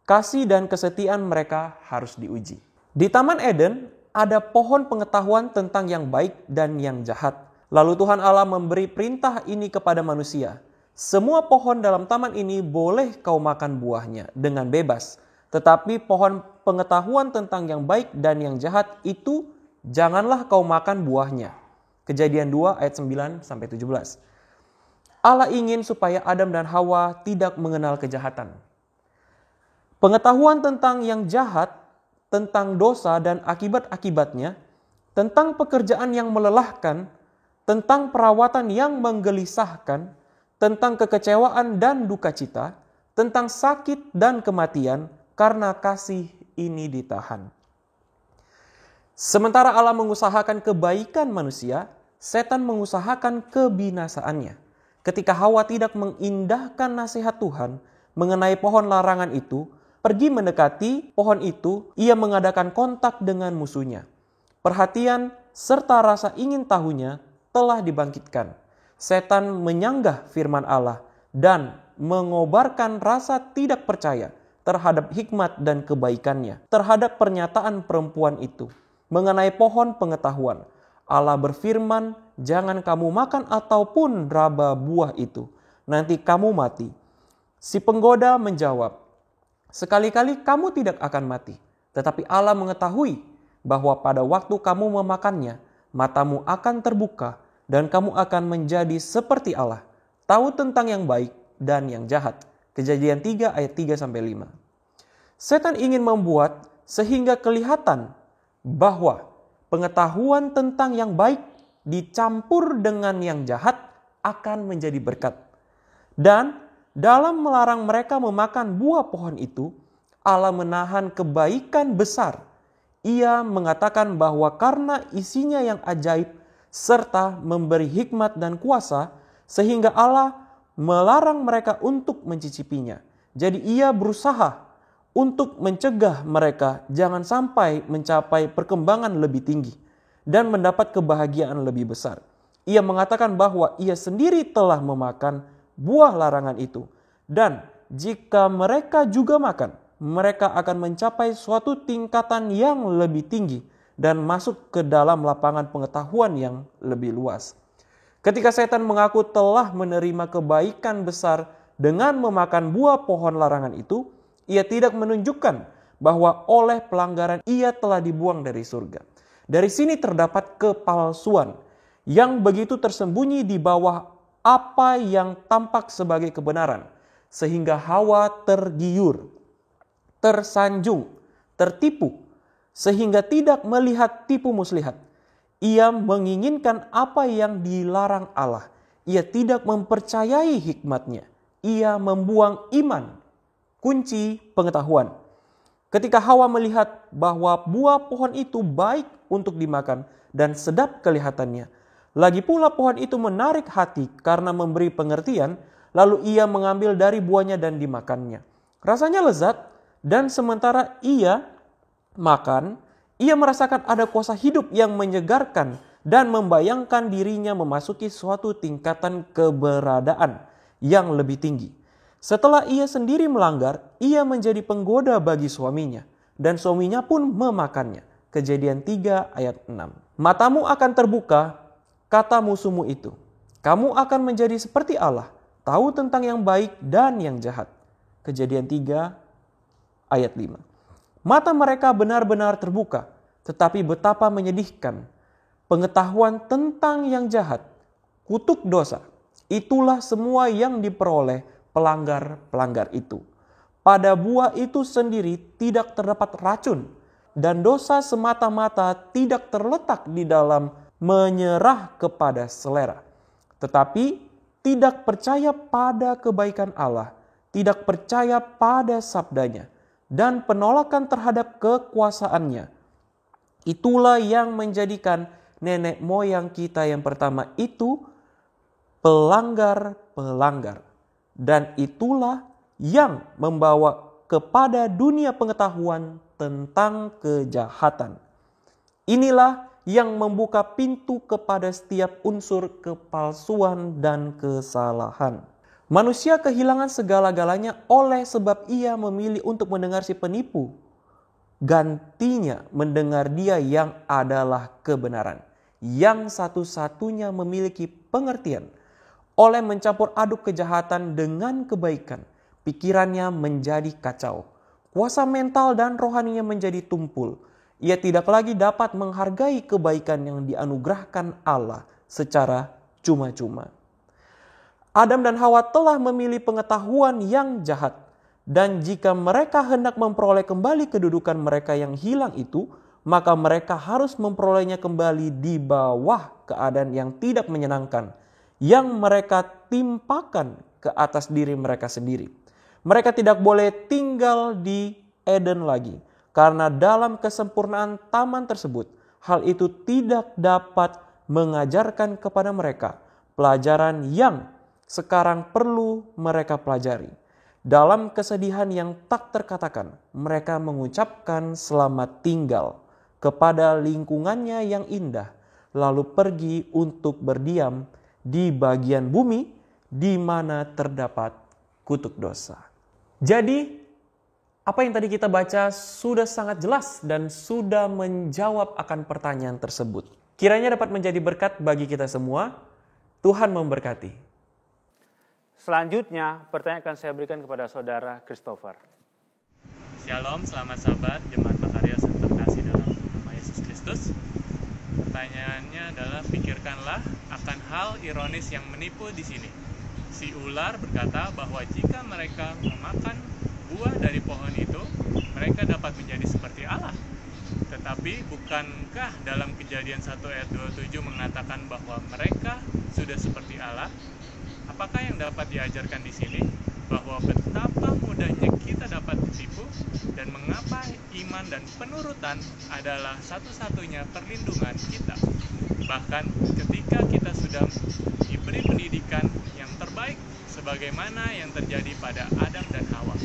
kasih dan kesetiaan mereka harus diuji. Di Taman Eden ada pohon pengetahuan tentang yang baik dan yang jahat. Lalu Tuhan Allah memberi perintah ini kepada manusia. Semua pohon dalam taman ini boleh kau makan buahnya dengan bebas. Tetapi pohon pengetahuan tentang yang baik dan yang jahat itu janganlah kau makan buahnya. Kejadian 2 ayat 9-17. Allah ingin supaya Adam dan Hawa tidak mengenal kejahatan. Pengetahuan tentang yang jahat, tentang dosa dan akibat-akibatnya, tentang pekerjaan yang melelahkan, tentang perawatan yang menggelisahkan, tentang kekecewaan dan duka cita, tentang sakit dan kematian, karena kasih ini ditahan. Sementara Allah mengusahakan kebaikan manusia, setan mengusahakan kebinasaannya. Ketika Hawa tidak mengindahkan nasihat Tuhan mengenai pohon larangan itu, pergi mendekati pohon itu, ia mengadakan kontak dengan musuhnya. Perhatian serta rasa ingin tahunya telah dibangkitkan. Setan menyanggah firman Allah dan mengobarkan rasa tidak percaya terhadap hikmat dan kebaikannya, terhadap pernyataan perempuan itu. Mengenai pohon pengetahuan, Allah berfirman, jangan kamu makan ataupun raba buah itu, nanti kamu mati. Si penggoda menjawab, sekali-kali kamu tidak akan mati. Tetapi Allah mengetahui bahwa pada waktu kamu memakannya, matamu akan terbuka dan kamu akan menjadi seperti Allah, tahu tentang yang baik dan yang jahat. Kejadian 3 ayat 3-5. Setan ingin membuat sehingga kelihatan bahwa pengetahuan tentang yang baik dicampur dengan yang jahat akan menjadi berkat. Dan dalam melarang mereka memakan buah pohon itu, Allah menahan kebaikan besar. Ia mengatakan bahwa karena isinya yang ajaib serta memberi hikmat dan kuasa, sehingga Allah melarang mereka untuk mencicipinya. Jadi ia berusaha untuk mencegah mereka jangan sampai mencapai perkembangan lebih tinggi dan mendapat kebahagiaan lebih besar. Ia mengatakan bahwa ia sendiri telah memakan buah larangan itu. Dan jika mereka juga makan, mereka akan mencapai suatu tingkatan yang lebih tinggi dan masuk ke dalam lapangan pengetahuan yang lebih luas. Ketika setan mengaku telah menerima kebaikan besar dengan memakan buah pohon larangan itu, ia tidak menunjukkan bahwa oleh pelanggaran ia telah dibuang dari surga. Dari sini terdapat kepalsuan yang begitu tersembunyi di bawah apa yang tampak sebagai kebenaran, sehingga Hawa tergiur, tersanjung, tertipu, sehingga tidak melihat tipu muslihat. Ia menginginkan apa yang dilarang Allah. Ia tidak mempercayai hikmatnya. Ia membuang iman, kunci pengetahuan. Ketika Hawa melihat bahwa buah pohon itu baik untuk dimakan dan sedap kelihatannya, lagi pula pohon itu menarik hati karena memberi pengertian, lalu ia mengambil dari buahnya dan dimakannya. Rasanya lezat, dan sementara ia makan, ia merasakan ada kuasa hidup yang menyegarkan dan membayangkan dirinya memasuki suatu tingkatan keberadaan yang lebih tinggi. Setelah ia sendiri melanggar, ia menjadi penggoda bagi suaminya, dan suaminya pun memakannya. Kejadian 3 ayat 6. Matamu akan terbuka, kata musuhmu itu. Kamu akan menjadi seperti Allah, tahu tentang yang baik dan yang jahat. Kejadian 3 ayat 5. Mata mereka benar-benar terbuka, tetapi betapa menyedihkan. Pengetahuan tentang yang jahat, kutuk dosa, itulah semua yang diperoleh pelanggar-pelanggar itu. Pada buah itu sendiri tidak terdapat racun, dan dosa semata-mata tidak terletak di dalam menyerah kepada selera, tetapi tidak percaya pada kebaikan Allah, tidak percaya pada sabdanya, dan penolakan terhadap kekuasaannya. Itulah yang menjadikan nenek moyang kita yang pertama itu pelanggar-pelanggar. Dan itulah yang membawa kepada dunia pengetahuan tentang kejahatan. Inilah yang membuka pintu kepada setiap unsur kepalsuan dan kesalahan. Manusia kehilangan segala-galanya oleh sebab ia memilih untuk mendengar si penipu. Gantinya mendengar dia yang adalah kebenaran, yang satu-satunya memiliki pengertian. Oleh mencampur aduk kejahatan dengan kebaikan, pikirannya menjadi kacau. Kuasa mental dan rohaninya menjadi tumpul. Ia tidak lagi dapat menghargai kebaikan yang dianugerahkan Allah secara cuma-cuma. Adam dan Hawa telah memilih pengetahuan yang jahat. Dan jika mereka hendak memperoleh kembali kedudukan mereka yang hilang itu, maka mereka harus memperolehnya kembali di bawah keadaan yang tidak menyenangkan, yang mereka timpakan ke atas diri mereka sendiri. Mereka tidak boleh tinggal di Eden lagi, karena dalam kesempurnaan taman tersebut, hal itu tidak dapat mengajarkan kepada mereka pelajaran yang sekarang perlu mereka pelajari. Dalam kesedihan yang tak terkatakan, mereka mengucapkan selamat tinggal kepada lingkungannya yang indah, lalu pergi untuk berdiam di bagian bumi di mana terdapat kutuk dosa. Jadi, apa yang tadi kita baca sudah sangat jelas dan sudah menjawab akan pertanyaan tersebut. Kiranya dapat menjadi berkat bagi kita semua. Tuhan memberkati. Selanjutnya, pertanyaan akan saya berikan kepada saudara Christopher. Shalom, selamat sahabat Jemaat Makarios yang terkasih dalam nama Yesus Kristus. Pertanyaannya adalah, pikirkanlah akan hal ironis yang menipu di sini. Si ular berkata bahwa jika mereka memakan buah dari pohon itu, mereka dapat menjadi seperti Allah. Tetapi bukankah dalam Kejadian 1 ayat 27 mengatakan bahwa mereka sudah seperti Allah? Apakah yang dapat diajarkan di sini bahwa betapa mudahnya kita dapat ditipu dan mengapa iman dan penurutan adalah satu-satunya perlindungan kita? Bahkan ketika kita sudah diberi pendidikan yang terbaik sebagaimana yang terjadi pada Adam dan Hawa.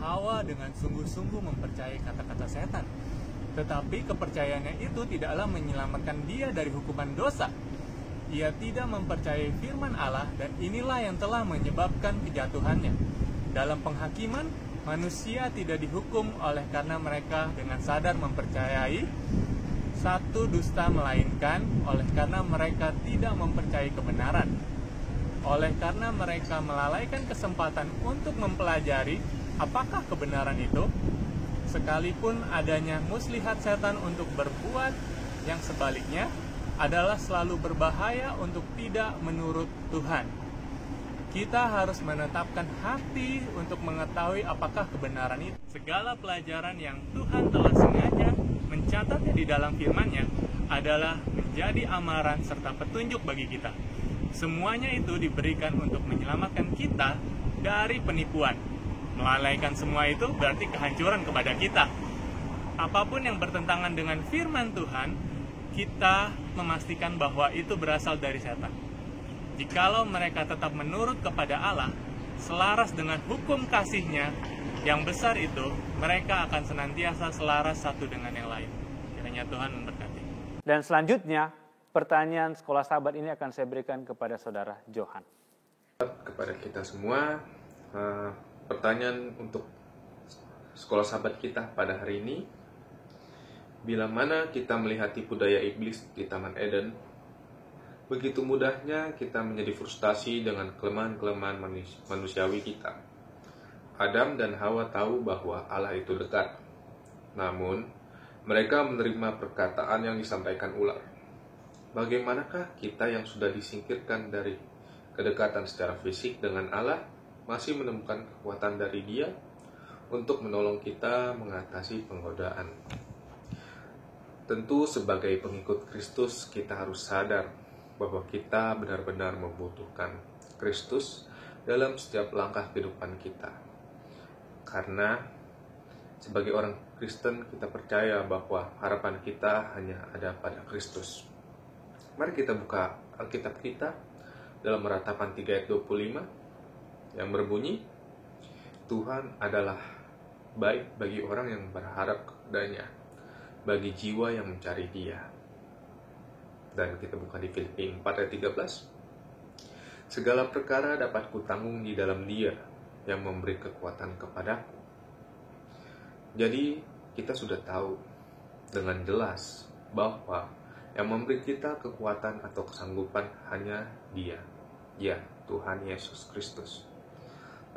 Hawa dengan sungguh-sungguh mempercayai kata-kata setan. Tetapi kepercayaannya itu tidaklah menyelamatkan dia dari hukuman dosa. Ia tidak mempercayai firman Allah dan inilah yang telah menyebabkan kejatuhannya. Dalam penghakiman, manusia tidak dihukum oleh karena mereka dengan sadar mempercayai satu dusta, melainkan oleh karena mereka tidak mempercayai kebenaran. Oleh karena mereka melalaikan kesempatan untuk mempelajari apakah kebenaran itu, sekalipun adanya muslihat setan untuk berbuat yang sebaliknya, adalah selalu berbahaya untuk tidak menurut Tuhan. Kita harus menetapkan hati untuk mengetahui apakah kebenaran itu. Segala pelajaran yang Tuhan telah sengaja mencatatnya di dalam firman-Nya adalah menjadi amaran serta petunjuk bagi kita. Semuanya itu diberikan untuk menyelamatkan kita dari penipuan. Melalaikan semua itu berarti kehancuran kepada kita. Apapun yang bertentangan dengan firman Tuhan, kita memastikan bahwa itu berasal dari setan. Jikalau mereka tetap menurut kepada Allah, selaras dengan hukum kasih-Nya yang besar itu, mereka akan senantiasa selaras satu dengan yang lain. Kiranya Tuhan memberkati. Dan selanjutnya, pertanyaan sekolah sahabat ini akan saya berikan kepada saudara Johan. Kepada kita semua, pertanyaan untuk sekolah sahabat kita pada hari ini, bila mana kita melihat tipu daya iblis di Taman Eden, begitu mudahnya kita menjadi frustasi dengan kelemahan-kelemahan manusiawi kita. Adam dan Hawa tahu bahwa Allah itu dekat. Namun, mereka menerima perkataan yang disampaikan ular. Bagaimanakah kita yang sudah disingkirkan dari kedekatan secara fisik dengan Allah masih menemukan kekuatan dari Dia untuk menolong kita mengatasi penggodaan? Tentu sebagai pengikut Kristus kita harus sadar bahwa kita benar-benar membutuhkan Kristus dalam setiap langkah kehidupan kita. Karena sebagai orang Kristen kita percaya bahwa harapan kita hanya ada pada Kristus. Mari kita buka Alkitab kita dalam Ratapan 3 ayat 25 yang berbunyi, Tuhan adalah baik bagi orang yang berharap kepadanya, bagi jiwa yang mencari Dia. Dan kita buka di Filipi 4 ayat 13. Segala perkara dapat kutanggung di dalam Dia yang memberi kekuatan kepadaku. Jadi kita sudah tahu dengan jelas bahwa yang memberi kita kekuatan atau kesanggupan hanya Dia, ya Tuhan Yesus Kristus.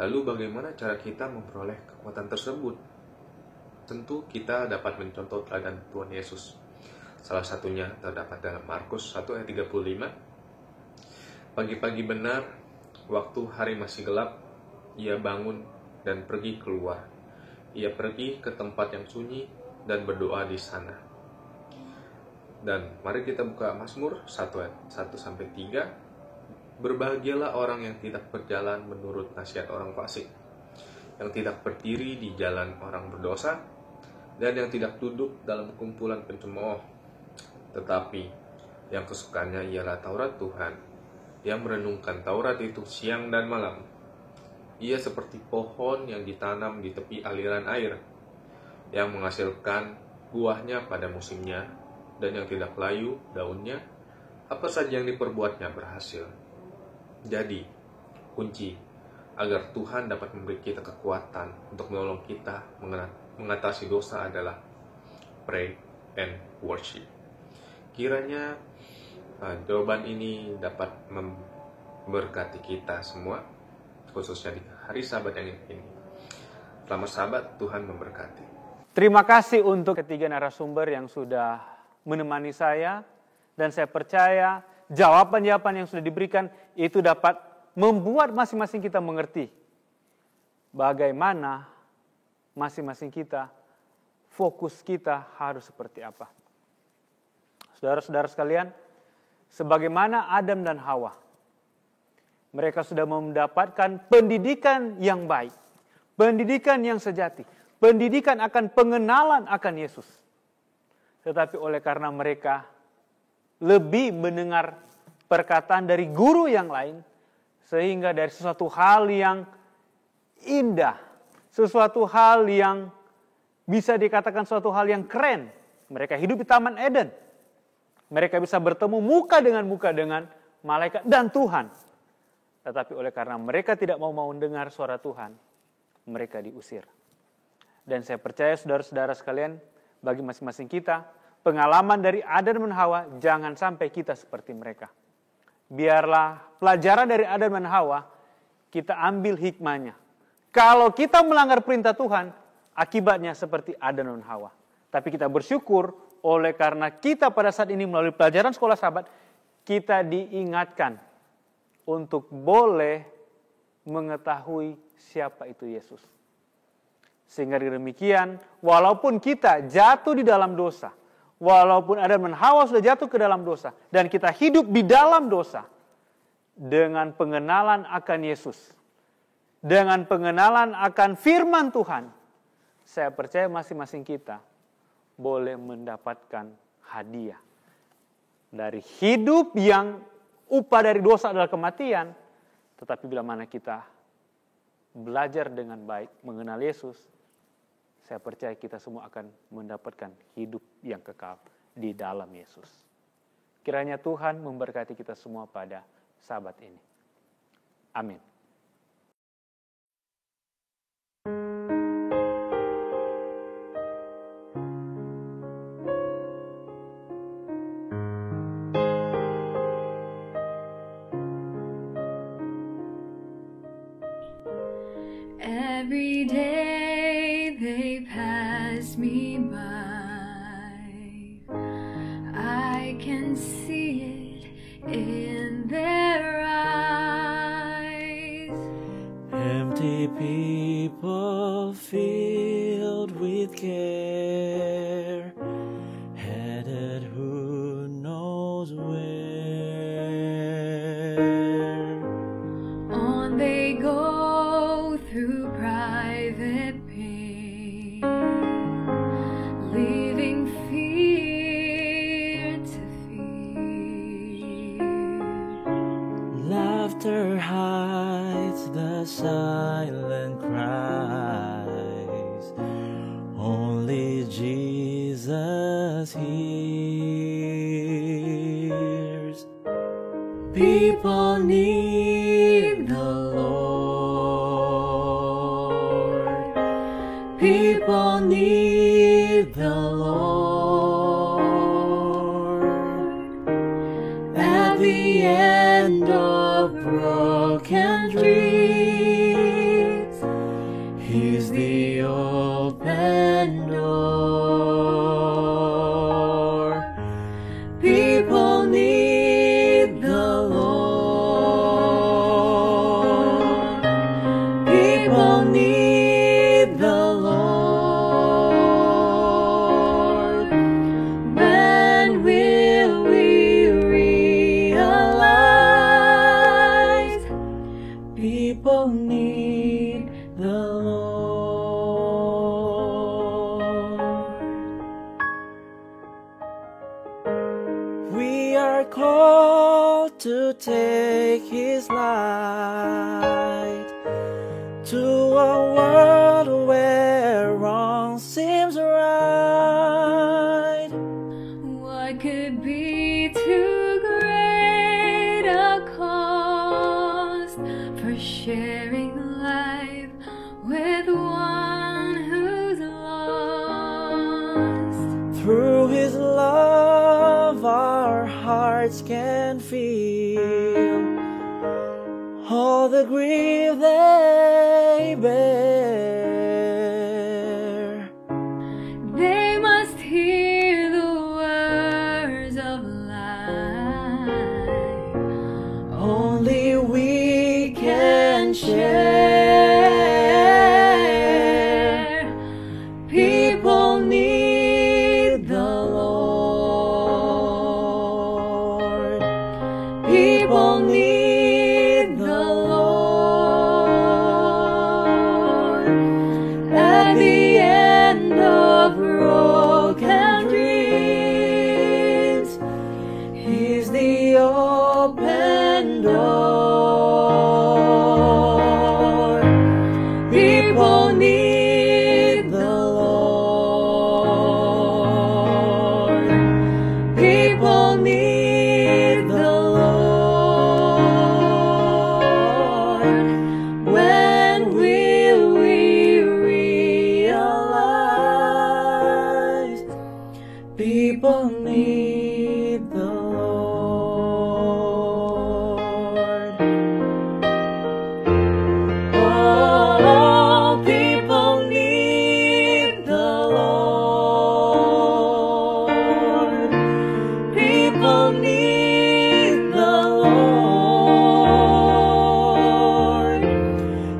Lalu bagaimana cara kita memperoleh kekuatan tersebut? Tentu kita dapat mencontoh teladan Tuhan Yesus. Salah satunya terdapat dalam Markus 1 ayat 35. Pagi-pagi benar, Waktu hari masih gelap, ia bangun dan pergi keluar. Ia pergi ke tempat yang sunyi dan berdoa di sana. Dan mari kita buka Mazmur 1-3. Berbahagialah orang yang tidak berjalan menurut nasihat orang fasik, yang tidak berdiri di jalan orang berdosa, dan yang tidak duduk dalam kumpulan pencemooh. Tetapi yang kesukaannya ialah Taurat Tuhan, yang merenungkan Taurat itu siang dan malam. Ia seperti pohon yang ditanam di tepi aliran air, yang menghasilkan buahnya pada musimnya, dan yang tidak layu daunnya, apa saja yang diperbuatnya berhasil. Jadi, kunci agar Tuhan dapat memberi kita kekuatan untuk menolong kita mengatasi dosa adalah pray and worship. Kiranya jawaban ini dapat memberkati kita semua, khususnya di hari Sabat yang ini. Selamat Sabat, Tuhan memberkati. Terima kasih untuk ketiga narasumber yang sudah menemani saya, dan saya percaya jawaban-jawaban yang sudah diberikan itu dapat membuat masing-masing kita mengerti bagaimana masing-masing kita, fokus kita harus seperti apa. Saudara-saudara sekalian, sebagaimana Adam dan Hawa, mereka sudah mendapatkan pendidikan yang baik, pendidikan yang sejati, pendidikan akan pengenalan akan Yesus. Tetapi oleh karena mereka lebih mendengar perkataan dari guru yang lain, sehingga dari sesuatu hal yang indah, sesuatu hal yang bisa dikatakan suatu hal yang keren, mereka hidup di Taman Eden. Mereka bisa bertemu muka dengan malaikat dan Tuhan. Tetapi oleh karena mereka tidak mau mendengar suara Tuhan, mereka diusir. Dan saya percaya saudara-saudara sekalian, bagi masing-masing kita, pengalaman dari Adam dan Hawa, jangan sampai kita seperti mereka. Biarlah pelajaran dari Adam dan Hawa, kita ambil hikmahnya. Kalau kita melanggar perintah Tuhan, akibatnya seperti Adam dan Hawa. Tapi kita bersyukur, oleh karena kita pada saat ini melalui pelajaran sekolah Sabat, kita diingatkan untuk boleh mengetahui siapa itu Yesus. Sehingga demikian, walaupun kita jatuh di dalam dosa, walaupun Adam dan Hawa sudah jatuh ke dalam dosa, dan kita hidup di dalam dosa, dengan pengenalan akan Yesus, dengan pengenalan akan firman Tuhan, saya percaya masing-masing kita boleh mendapatkan hadiah. Dari hidup yang upah dari dosa adalah kematian, tetapi bila mana kita belajar dengan baik mengenal Yesus, saya percaya kita semua akan mendapatkan hidup yang kekal di dalam Yesus. Kiranya Tuhan memberkati kita semua pada Sabat ini. Amin. Every day they pass me by, I can see it in their eyes. Empty people filled with care, headed who knows where. On they go through private pain, leaving fear to fear. Laughter hides the silent cries, only Jesus hears. People need the Lord. People need the Lord. At the end of broken streets, He's the open door. People need the Lord. People need the Lord. When will we realize people need the Lord? We are called to take His light to a world where wrong seems right. What could be too great a cost for sharing life with one who's lost? Through His love, our hearts can feel all the grief they bear. They must hear the words of life. Only we can share. People need the Lord. People need the Lord. At the end of broken dreams, He's the open door. People need the Lord. People need the Lord. When will we realize people need the Lord? Oh, people need the Lord. People need the Lord.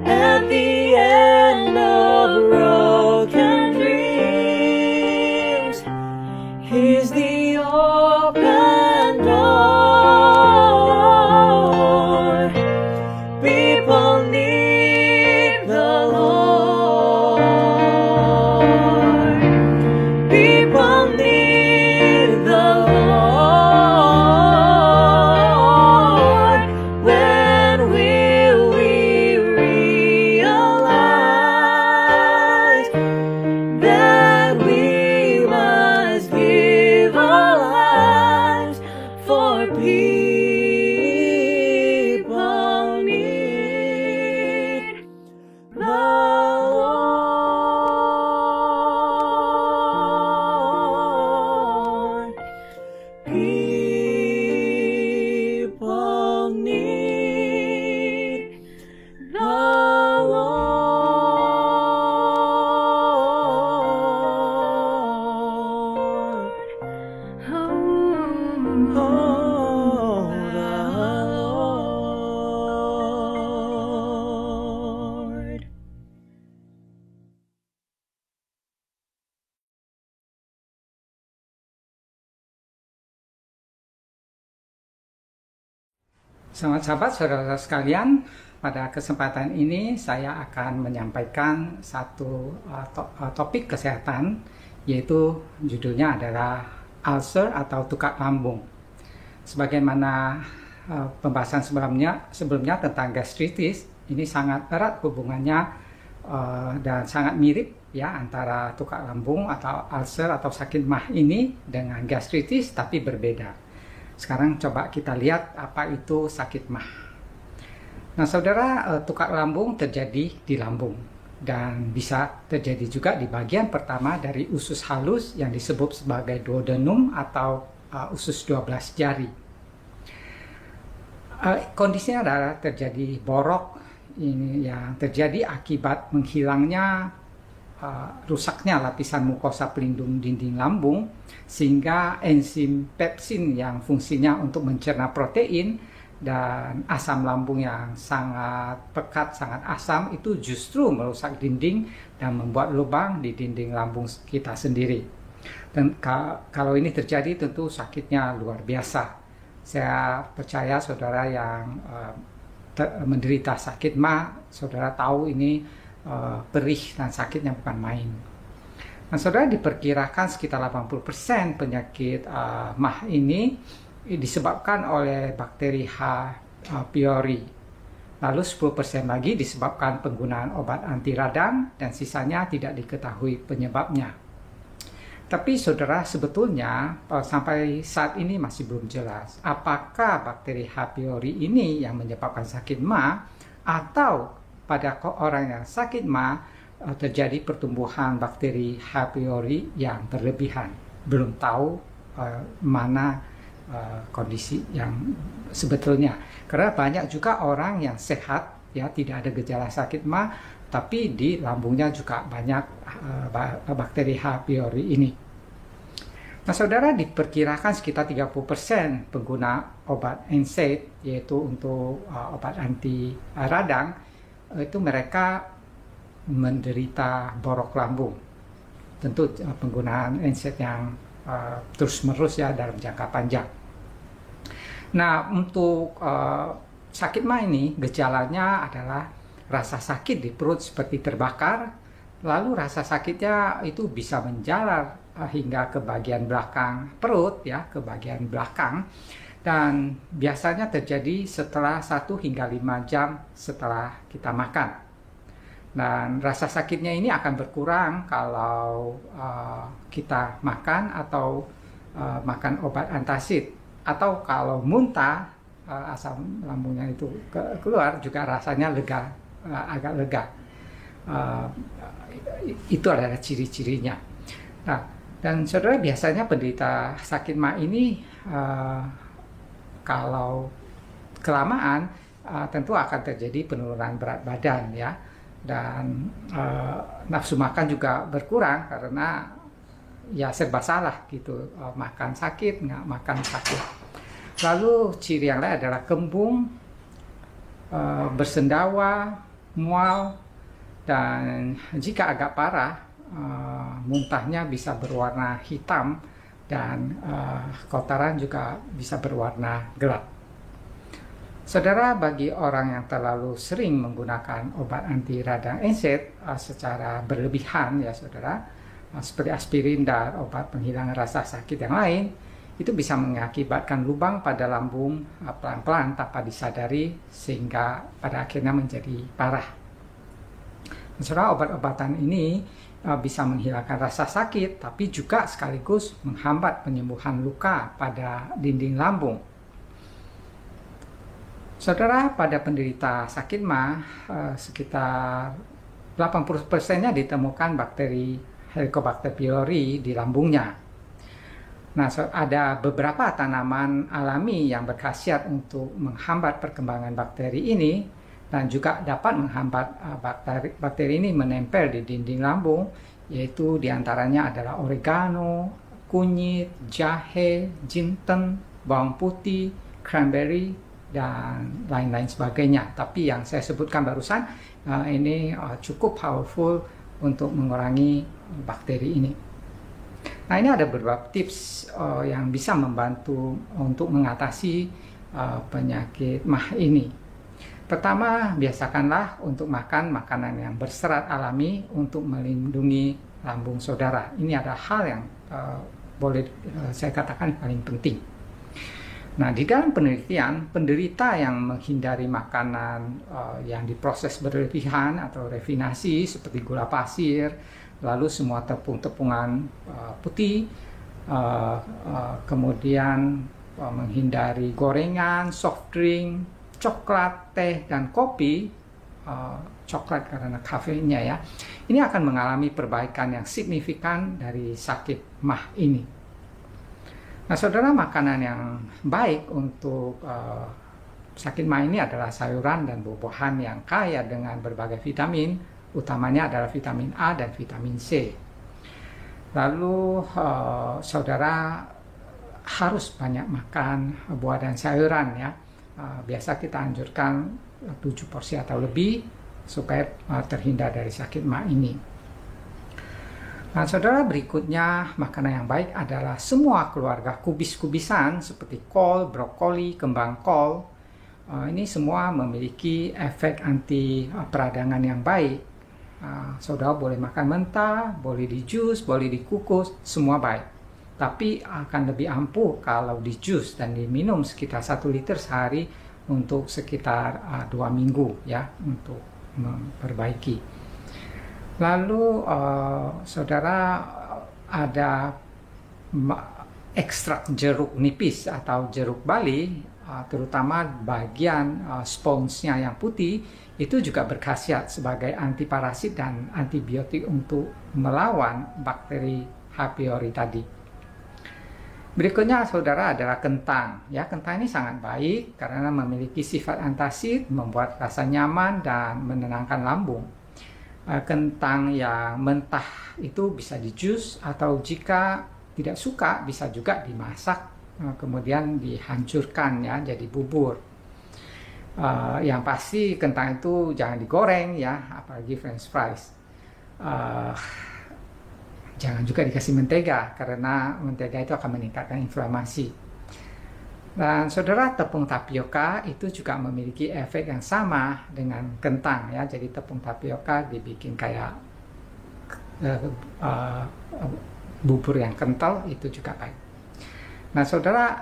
At the end of broken dreams, He's the open door. People need the Lord. People need the Lord. When will we realize that we must give our lives for people need the Lord. People need the Lord. Oh, the Lord. Selamat sahabat, saudara sekalian, pada kesempatan ini saya akan menyampaikan satu topik kesehatan, yaitu judulnya adalah ulcer atau tukak lambung. Sebagaimana pembahasan sebelumnya tentang gastritis, ini sangat erat hubungannya dan sangat mirip ya antara tukak lambung atau ulcer atau sakit mah ini dengan gastritis, tapi berbeda. Sekarang coba kita lihat apa itu sakit mah. Nah saudara, tukak lambung terjadi di lambung dan bisa terjadi juga di bagian pertama dari usus halus yang disebut sebagai duodenum atau usus 12 jari. Kondisinya adalah terjadi borok ini yang terjadi akibat menghilangnya rusaknya lapisan mukosa pelindung dinding lambung, sehingga enzim pepsin yang fungsinya untuk mencerna protein dan asam lambung yang sangat pekat, sangat asam itu justru merusak dinding dan membuat lubang di dinding lambung kita sendiri. Dan kalau ini terjadi tentu sakitnya luar biasa. Saya percaya saudara yang menderita sakit MAH, saudara tahu ini perih dan sakitnya bukan main. Nah, saudara, diperkirakan sekitar 80% penyakit MAH ini disebabkan oleh bakteri H. pylori. Lalu 10% lagi disebabkan penggunaan obat anti radang dan sisanya tidak diketahui penyebabnya. Tapi saudara, sebetulnya sampai saat ini masih belum jelas apakah bakteri H. pylori ini yang menyebabkan sakit MAH atau pada orang yang sakit MAH terjadi pertumbuhan bakteri H. pylori yang berlebihan. Belum tahu mana kondisi yang sebetulnya, karena banyak juga orang yang sehat ya, tidak ada gejala sakit MAH, tapi di lambungnya juga banyak bakteri H. pylori ini. Nah, saudara, diperkirakan sekitar 30% pengguna obat NSAID, yaitu untuk obat anti radang, itu mereka menderita borok lambung. Tentu penggunaan NSAID yang terus-menerus ya dalam jangka panjang. Nah, untuk sakit MAH ini gejalanya adalah rasa sakit di perut seperti terbakar, lalu rasa sakitnya itu bisa menjalar hingga ke bagian belakang perut ya, ke bagian belakang, dan biasanya terjadi setelah 1 hingga 5 jam setelah kita makan. Dan rasa sakitnya ini akan berkurang kalau kita makan atau makan obat antacid, atau kalau muntah asam lambungnya itu keluar juga rasanya lega, agak lega. Itu adalah ciri-cirinya. Nah, dan saudara, biasanya penderita sakit MAH ini kalau kelamaan tentu akan terjadi penurunan berat badan ya. Dan nafsu makan juga berkurang karena ya serba salah gitu, makan sakit, nggak makan sakit. Lalu ciri yang lain adalah kembung, bersendawa, mual, dan jika agak parah, muntahnya bisa berwarna hitam dan kotoran juga bisa berwarna gelap. Saudara, bagi orang yang terlalu sering menggunakan obat anti radang NSAID secara berlebihan ya saudara, seperti aspirin dan obat penghilangan rasa sakit yang lain, itu bisa mengakibatkan lubang pada lambung pelan-pelan tanpa disadari sehingga pada akhirnya menjadi parah. Saudara, obat-obatan ini bisa menghilangkan rasa sakit tapi juga sekaligus menghambat penyembuhan luka pada dinding lambung. Saudara, pada penderita sakit MAH sekitar 80%-nya ditemukan bakteri Helicobacter pylori di lambungnya. Nah, ada beberapa tanaman alami yang berkhasiat untuk menghambat perkembangan bakteri ini dan juga dapat menghambat bakteri ini menempel di dinding lambung, yaitu diantaranya adalah oregano, kunyit, jahe, jinten, bawang putih, cranberry, dan lain-lain sebagainya. Tapi yang saya sebutkan barusan ini cukup powerful untuk mengurangi bakteri ini. Nah, ini ada beberapa tips yang bisa membantu untuk mengatasi penyakit MAH ini. Pertama, biasakanlah untuk makan makanan yang berserat alami untuk melindungi lambung saudara. Ini adalah hal yang boleh saya katakan paling penting. Nah, di dalam penelitian, penderita yang menghindari makanan yang diproses berlebihan atau refinasi seperti gula pasir, lalu semua tepung-tepungan putih, kemudian menghindari gorengan, soft drink, coklat, teh, dan kopi, coklat karena kafeinnya ya, ini akan mengalami perbaikan yang signifikan dari sakit MAH ini. Nah, saudara, makanan yang baik untuk sakit MAH ini adalah sayuran dan buah-buahan yang kaya dengan berbagai vitamin, utamanya adalah vitamin A dan vitamin C. Lalu, saudara harus banyak makan buah dan sayuran ya. biasa kita anjurkan 7 porsi atau lebih supaya terhindar dari sakit ma ini. Nah, saudara, berikutnya makanan yang baik adalah semua keluarga kubis-kubisan seperti kol, brokoli, kembang kol. Ini semua memiliki efek anti peradangan yang baik. Saudara boleh makan mentah, boleh di jus, boleh dikukus, semua baik. Tapi akan lebih ampuh kalau di jus dan diminum sekitar 1 liter sehari untuk sekitar 2 minggu ya, untuk memperbaiki. Lalu saudara, ada ekstrak jeruk nipis atau jeruk bali, terutama bagian sponsnya yang putih, itu juga berkhasiat sebagai antiparasit dan antibiotik untuk melawan bakteri H. pylori tadi. Berikutnya saudara adalah kentang. Ya, kentang ini sangat baik karena memiliki sifat antasid, membuat rasa nyaman dan menenangkan lambung. Kentang yang mentah itu bisa di jus, atau jika tidak suka bisa juga dimasak, kemudian dihancurkan ya jadi bubur. Yang pasti kentang itu jangan digoreng ya, apalagi french fries. Jangan juga dikasih mentega karena mentega itu akan meningkatkan inflamasi. Dan saudara, tepung tapioka itu juga memiliki efek yang sama dengan kentang ya. Jadi tepung tapioka dibikin kayak bubur yang kental, itu juga baik. Nah saudara,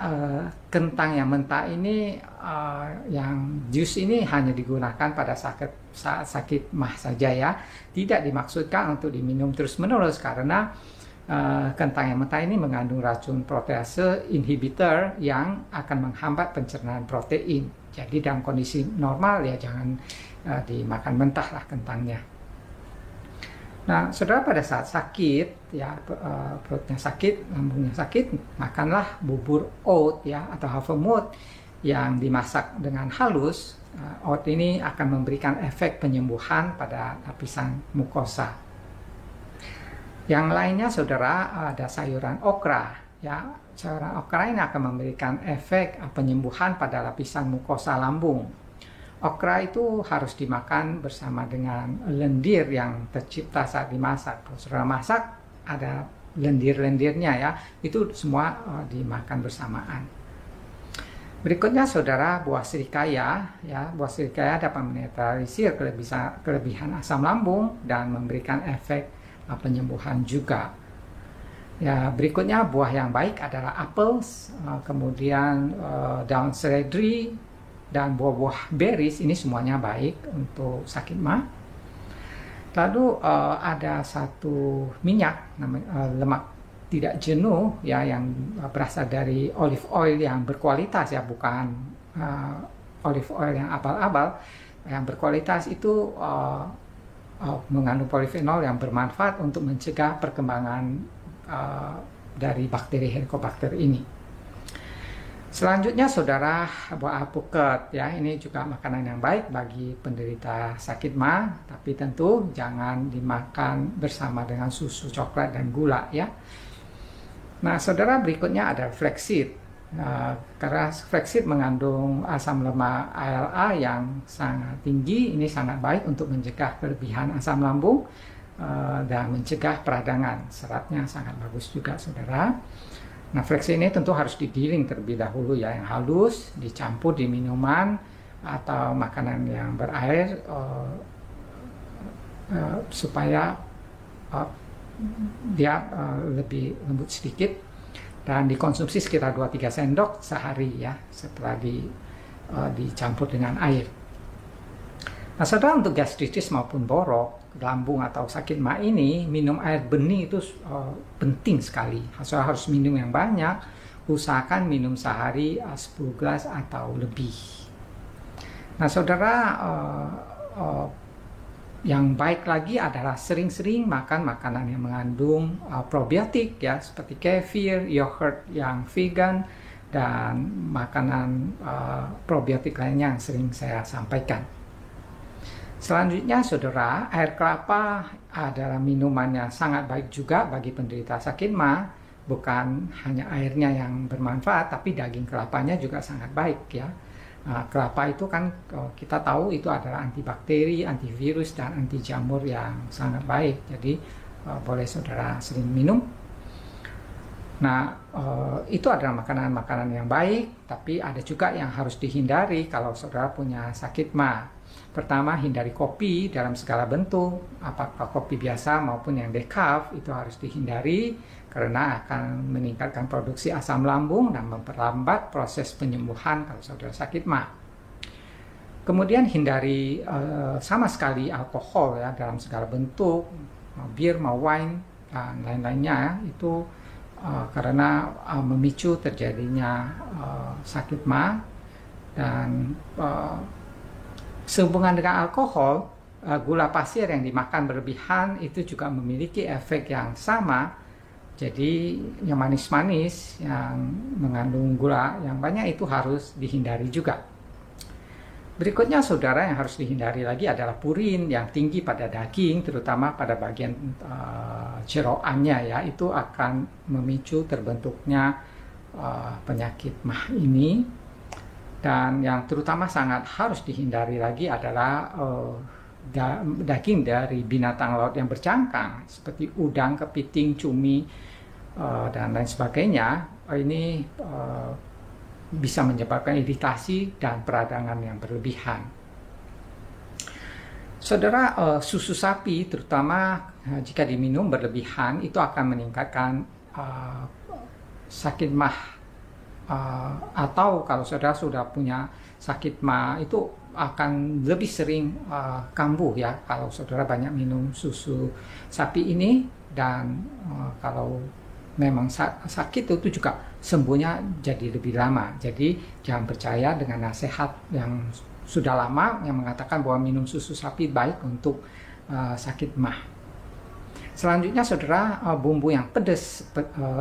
kentang yang mentah ini, yang jus ini hanya digunakan pada saat sakit mah saja ya. Tidak dimaksudkan untuk diminum terus-menerus karena kentang yang mentah ini mengandung racun protease inhibitor yang akan menghambat pencernaan protein. Jadi dalam kondisi normal ya jangan dimakan mentah lah kentangnya. Nah, saudara, pada saat sakit ya, perutnya sakit, lambungnya sakit, makanlah bubur oat ya atau havermut yang dimasak dengan halus. Oat ini akan memberikan efek penyembuhan pada lapisan mukosa. Yang lainnya saudara, ada sayuran okra ya. Sayuran okra ini akan memberikan efek penyembuhan pada lapisan mukosa lambung. Okra itu harus dimakan bersama dengan lendir yang tercipta saat dimasak. Kalau saudara masak ada lendir-lendirnya ya, itu semua dimakan bersamaan. Berikutnya saudara, buah sirikaya ya. Buah sirikaya dapat menetralisir kelebihan asam lambung dan memberikan efek penyembuhan juga. Ya, berikutnya buah yang baik adalah apel, kemudian daun seledri dan buah-buah berries. Ini semuanya baik untuk sakit mah. Lalu ada satu minyak lemak tidak jenuh ya, yang berasal dari olive oil yang berkualitas ya, bukan olive oil yang abal-abal. Yang berkualitas itu mengandung polifenol yang bermanfaat untuk mencegah perkembangan dari bakteri Helicobacter ini. Selanjutnya saudara, buah alpukat ya, ini juga makanan yang baik bagi penderita sakit mah, tapi tentu jangan dimakan bersama dengan susu, coklat dan gula ya. Nah saudara, berikutnya ada flaxseed. Karena flaxseed mengandung asam lemak ALA yang sangat tinggi, ini sangat baik untuk mencegah kelebihan asam lambung dan mencegah peradangan. Seratnya sangat bagus juga saudara. Nah, flaxseed ini tentu harus digiling terlebih dahulu ya, yang halus, dicampur di minuman atau makanan yang berair supaya dia lebih lembut sedikit, dan dikonsumsi sekitar 2-3 sendok sehari ya, setelah dicampur dengan air. Nah saudara, untuk gastritis maupun borok lambung atau sakit mah ini, minum air bening itu penting sekali. Saudara harus minum yang banyak, usahakan minum sehari 10 gelas atau lebih. Nah saudara, yang baik lagi adalah sering-sering makan makanan yang mengandung probiotik ya, seperti kefir, yogurt yang vegan, dan makanan probiotik lainnya yang sering saya sampaikan. Selanjutnya saudara, air kelapa adalah minuman yang sangat baik juga bagi penderita sakit mah. Bukan hanya airnya yang bermanfaat, tapi daging kelapanya juga sangat baik ya. Kelapa itu kan kita tahu itu adalah antibakteri, antivirus, dan anti jamur yang sangat baik. Jadi boleh saudara sering minum. Nah, itu adalah makanan-makanan yang baik, tapi ada juga yang harus dihindari kalau saudara punya sakit MA. Pertama, hindari kopi dalam segala bentuk, apakah kopi biasa maupun yang decaf, itu harus dihindari karena akan meningkatkan produksi asam lambung dan memperlambat proses penyembuhan kalau saudara sakit MA. Kemudian hindari sama sekali alkohol ya dalam segala bentuk, mau bir, mau wine, dan lain-lainnya itu karena memicu terjadinya sakit MA. Dan sehubungan dengan alkohol, gula pasir yang dimakan berlebihan itu juga memiliki efek yang sama. Jadi yang manis-manis yang mengandung gula yang banyak itu harus dihindari juga. Berikutnya saudara yang harus dihindari lagi adalah purin yang tinggi pada daging, terutama pada bagian jeroannya ya, itu akan memicu terbentuknya penyakit MA ini. Dan yang terutama sangat harus dihindari lagi adalah daging dari binatang laut yang bercangkang seperti udang, kepiting, cumi, dan lain sebagainya. Ini bisa menyebabkan iritasi dan peradangan yang berlebihan. Saudara, susu sapi terutama jika diminum berlebihan itu akan meningkatkan sakit MA. Atau kalau saudara sudah punya sakit MA itu akan lebih sering kambuh ya kalau saudara banyak minum susu sapi ini. Dan kalau memang sakit itu juga sembuhnya jadi lebih lama. Jadi jangan percaya dengan nasihat yang sudah lama yang mengatakan bahwa minum susu sapi baik untuk sakit MA. Selanjutnya saudara, bumbu yang pedas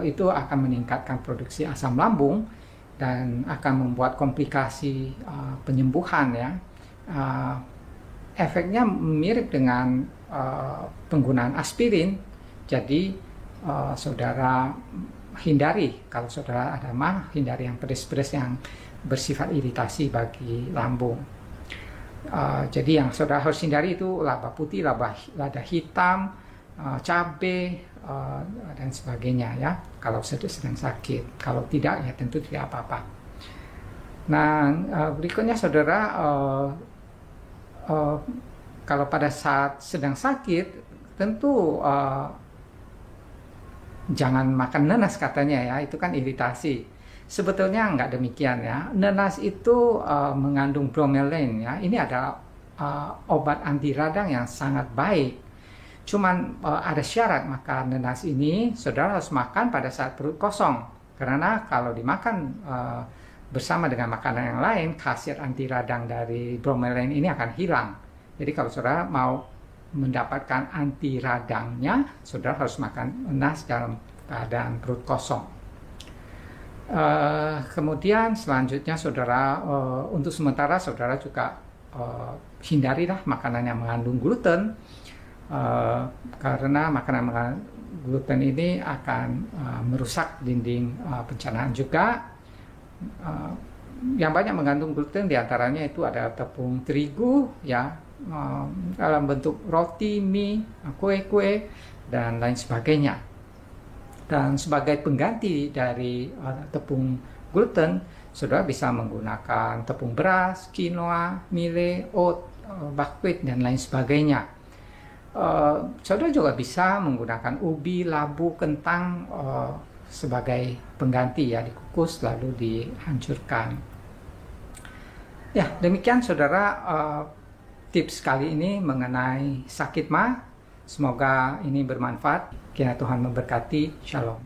itu akan meningkatkan produksi asam lambung dan akan membuat komplikasi penyembuhan ya. Efeknya mirip dengan penggunaan aspirin. Jadi saudara hindari kalau saudara ada MA, hindari yang pedas-pedas yang bersifat iritasi bagi lambung. Jadi yang saudara harus hindari itu lada putih, lada hitam, cabai, dan sebagainya ya kalau sedang sakit. Kalau tidak ya tentu tidak apa-apa. Nah, berikutnya saudara, kalau pada saat sedang sakit tentu jangan makan nanas katanya ya, itu kan iritasi. Sebetulnya nggak demikian ya. Nanas itu mengandung bromelain ya. Ini adalah obat anti radang yang sangat baik. Cuman ada syarat makan nanas ini, saudara harus makan pada saat perut kosong. Karena kalau dimakan bersama dengan makanan yang lain, khasiat anti radang dari bromelain ini akan hilang. Jadi kalau saudara mau mendapatkan anti radangnya, saudara harus makan nanas dalam keadaan perut kosong. Kemudian selanjutnya saudara, untuk sementara saudara juga hindarilah makanan yang mengandung gluten. Karena makanan gluten ini akan merusak dinding pencernaan juga. Yang banyak mengandung gluten diantaranya itu ada tepung terigu ya, dalam bentuk roti, mie, kue-kue, dan lain sebagainya. Dan sebagai pengganti dari tepung gluten, saudara bisa menggunakan tepung beras, quinoa, millet, oat, buckwheat, dan lain sebagainya. Saudara juga bisa menggunakan ubi, labu, kentang sebagai pengganti ya, dikukus lalu dihancurkan. Ya, demikian saudara tips kali ini mengenai sakit MA. Semoga ini bermanfaat. Kiranya Tuhan memberkati. Shalom.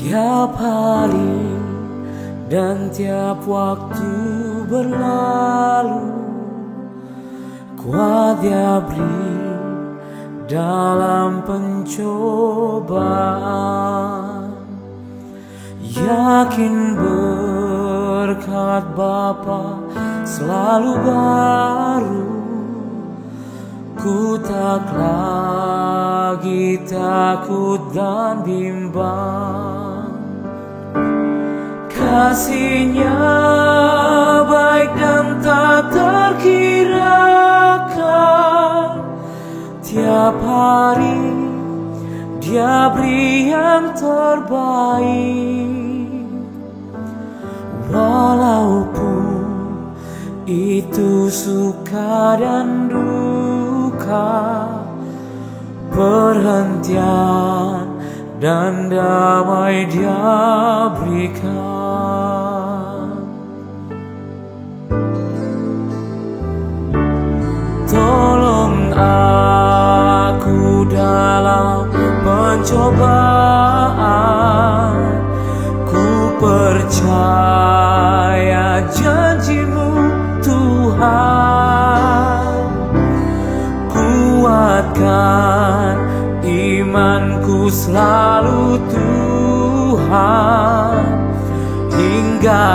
Tiap hari dan tiap waktu berlalu, kuat Dia beri dalam pencobaan. Yakin berkat Bapa selalu baru, ku tak lagi takut dan bimbang. Kasih-Nya baik dan tak terkirakan, tiap hari Dia beri yang terbaik. Walaupun itu suka dan duka, perhentian dan damai Dia berikan. Tolong aku dalam pencobaan, ku percaya janji-Mu Tuhan. Kuatkan imanku selalu Tuhan, hingga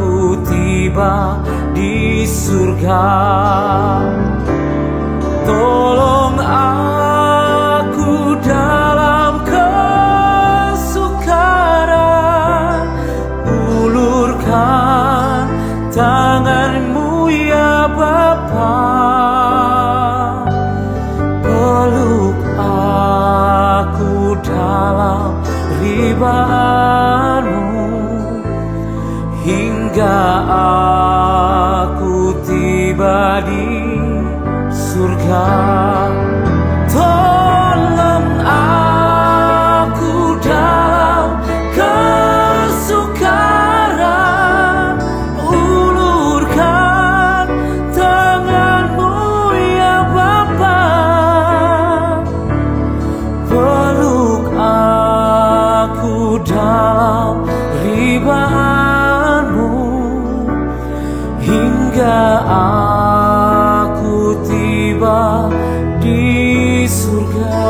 aku tiba di surga. Tolong aku dalam kesukaran, ulurkan tangan-Mu ya Bapa. Peluk aku dalam ribaan-Mu, hingga aku tiba di surga. Tolong aku dalam kesukaran, ulurkan tangan-Mu ya Bapa. Peluk aku dalam ribaan-Mu, hingga aku tiba di surga. Di surga.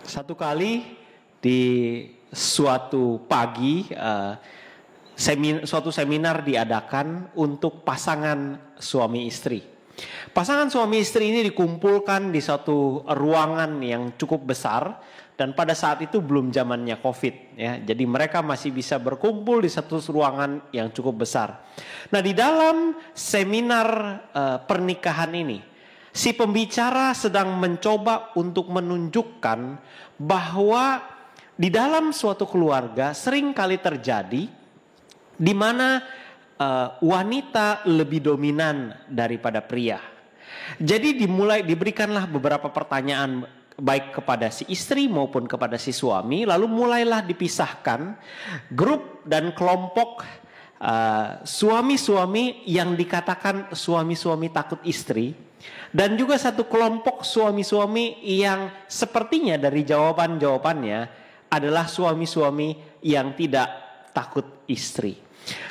Satu kali di suatu pagi, suatu seminar diadakan untuk pasangan suami istri. Pasangan suami istri ini dikumpulkan di satu ruangan yang cukup besar, dan pada saat itu belum zamannya COVID, ya. Jadi mereka masih bisa berkumpul di satu ruangan yang cukup besar. Nah, di dalam seminar pernikahan ini, si pembicara sedang mencoba untuk menunjukkan bahwa di dalam suatu keluarga sering kali terjadi di mana wanita lebih dominan daripada pria. Jadi diberikanlah beberapa pertanyaan baik kepada si istri maupun kepada si suami, lalu mulailah dipisahkan grup dan kelompok suami-suami yang dikatakan suami-suami takut istri, dan juga satu kelompok suami-suami yang sepertinya dari jawaban-jawabannya adalah suami-suami yang tidak takut istri.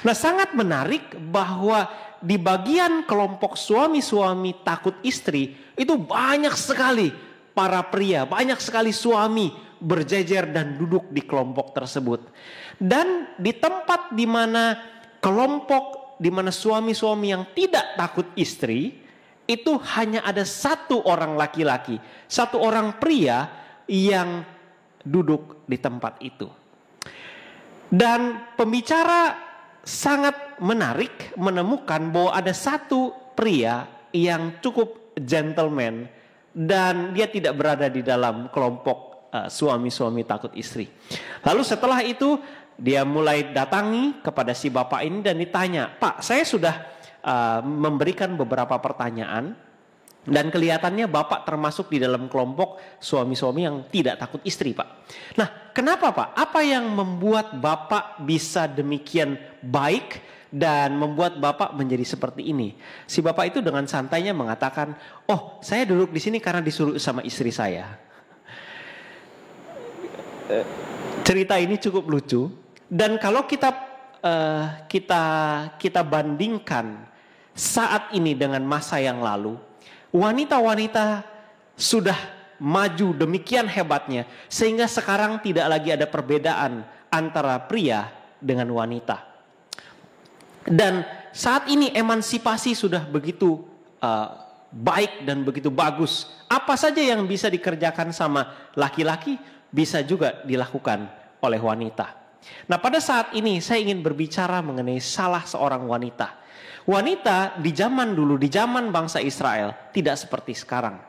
Nah, sangat menarik bahwa di bagian kelompok suami-suami takut istri itu banyak sekali para pria, banyak sekali suami berjejer dan duduk di kelompok tersebut. Dan di tempat di mana kelompok di mana suami-suami yang tidak takut istri, itu hanya ada satu orang laki-laki, satu orang pria yang duduk di tempat itu. Dan pembicara sangat menarik menemukan bahwa ada satu pria yang cukup gentleman dan dia tidak berada di dalam kelompok suami-suami takut istri. Lalu setelah itu dia mulai datangi kepada si bapak ini dan ditanya, "Pak, saya sudah memberikan beberapa pertanyaan dan kelihatannya bapak termasuk di dalam kelompok suami-suami yang tidak takut istri, Pak. Nah, kenapa, Pak? Apa yang membuat bapak bisa demikian baik dan membuat bapak menjadi seperti ini?" Si bapak itu dengan santainya mengatakan, "Oh, saya duduk di sini karena disuruh sama istri saya." Cerita ini cukup lucu, dan kalau kita bandingkan saat ini dengan masa yang lalu, wanita-wanita sudah maju demikian hebatnya sehingga sekarang tidak lagi ada perbedaan antara pria dengan wanita. Dan saat ini emansipasi sudah begitu baik dan begitu bagus. Apa saja yang bisa dikerjakan sama laki-laki bisa juga dilakukan oleh wanita. Nah, pada saat ini saya ingin berbicara mengenai salah seorang wanita. Wanita di zaman dulu, di zaman bangsa Israel tidak seperti sekarang.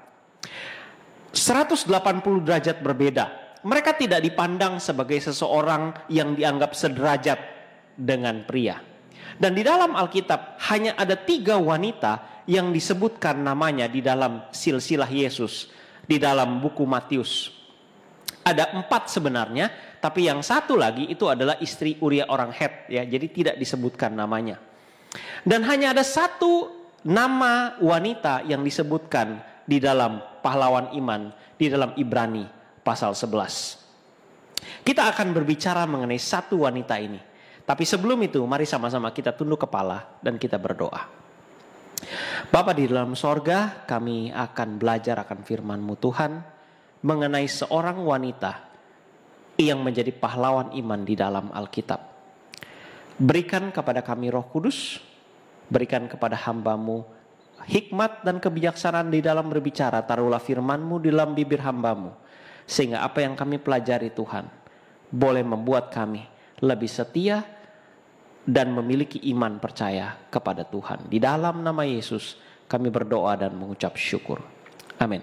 180 derajat berbeda. Mereka tidak dipandang sebagai seseorang yang dianggap sederajat dengan pria. Dan di dalam Alkitab hanya ada 3 wanita yang disebutkan namanya di dalam silsilah Yesus, di dalam buku Matius. Ada 4 sebenarnya, tapi yang satu lagi itu adalah istri Uria orang Het, ya, jadi tidak disebutkan namanya. Dan hanya ada 1 nama wanita yang disebutkan di dalam pahlawan iman, di dalam Ibrani pasal 11. Kita akan berbicara mengenai 1 wanita ini. Tapi sebelum itu, mari sama-sama kita tunduk kepala dan kita berdoa. Bapa di dalam sorga, kami akan belajar akan firman-Mu Tuhan, mengenai seorang wanita yang menjadi pahlawan iman di dalam Alkitab. Berikan kepada kami Roh Kudus, berikan kepada hamba-Mu hikmat dan kebijaksanaan di dalam berbicara. Taruhlah firman-Mu di dalam bibir hamba-Mu, sehingga apa yang kami pelajari Tuhan boleh membuat kami lebih setia dan memiliki iman percaya kepada Tuhan. Di dalam nama Yesus kami berdoa dan mengucap syukur. Amin.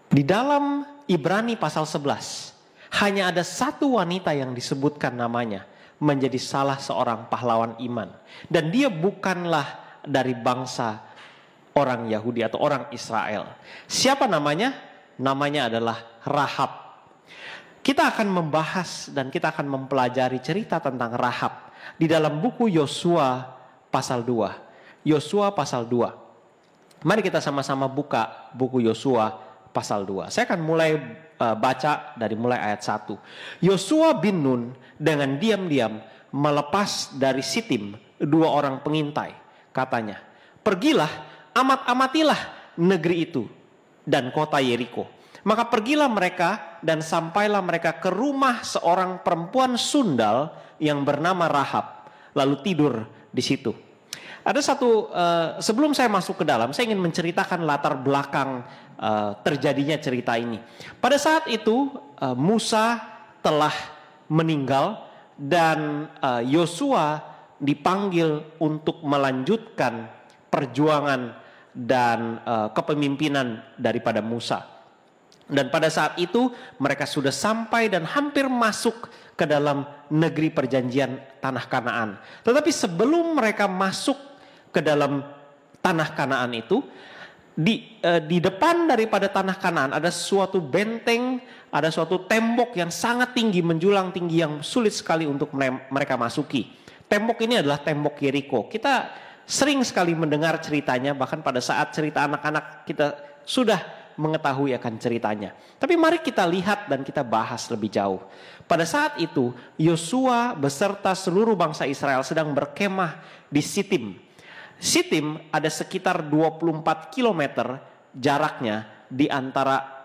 Di dalam Ibrani pasal 11 hanya ada 1 wanita yang disebutkan namanya menjadi salah seorang pahlawan iman. Dan dia bukanlah dari bangsa orang Yahudi atau orang Israel. Siapa namanya? Namanya adalah Rahab. Kita akan membahas dan kita akan mempelajari cerita tentang Rahab di dalam buku Yosua pasal 2. Yosua pasal 2. Mari kita sama-sama buka buku Yosua pasal 2. Saya akan mulai baca dari mulai ayat 1. Yosua bin Nun dengan diam-diam melepas dari Sitim 2 orang pengintai. Katanya, "Pergilah, amatilah negeri itu dan kota Yeriko." Maka pergilah mereka dan sampailah mereka ke rumah seorang perempuan sundal yang bernama Rahab, lalu tidur di situ. Ada satu, sebelum saya masuk ke dalam, saya ingin menceritakan latar belakang terjadinya cerita ini. Pada saat itu Musa telah meninggal dan Yosua dipanggil untuk melanjutkan perjuangan dan kepemimpinan daripada Musa. Dan pada saat itu mereka sudah sampai dan hampir masuk ke dalam negeri perjanjian tanah Kanaan. Tetapi sebelum mereka masuk ke dalam tanah Kanaan itu, di depan daripada tanah Kanaan ada suatu benteng, ada suatu tembok yang sangat tinggi, menjulang tinggi, yang sulit sekali untuk mereka masuki. Tembok ini adalah tembok Yeriko. Kita sering sekali mendengar ceritanya, bahkan pada saat cerita anak-anak kita sudah mengetahui akan ceritanya. Tapi mari kita lihat dan kita bahas lebih jauh. Pada saat itu Yosua beserta seluruh bangsa Israel sedang berkemah di Sitim. Sitim ada sekitar 24 km jaraknya di antara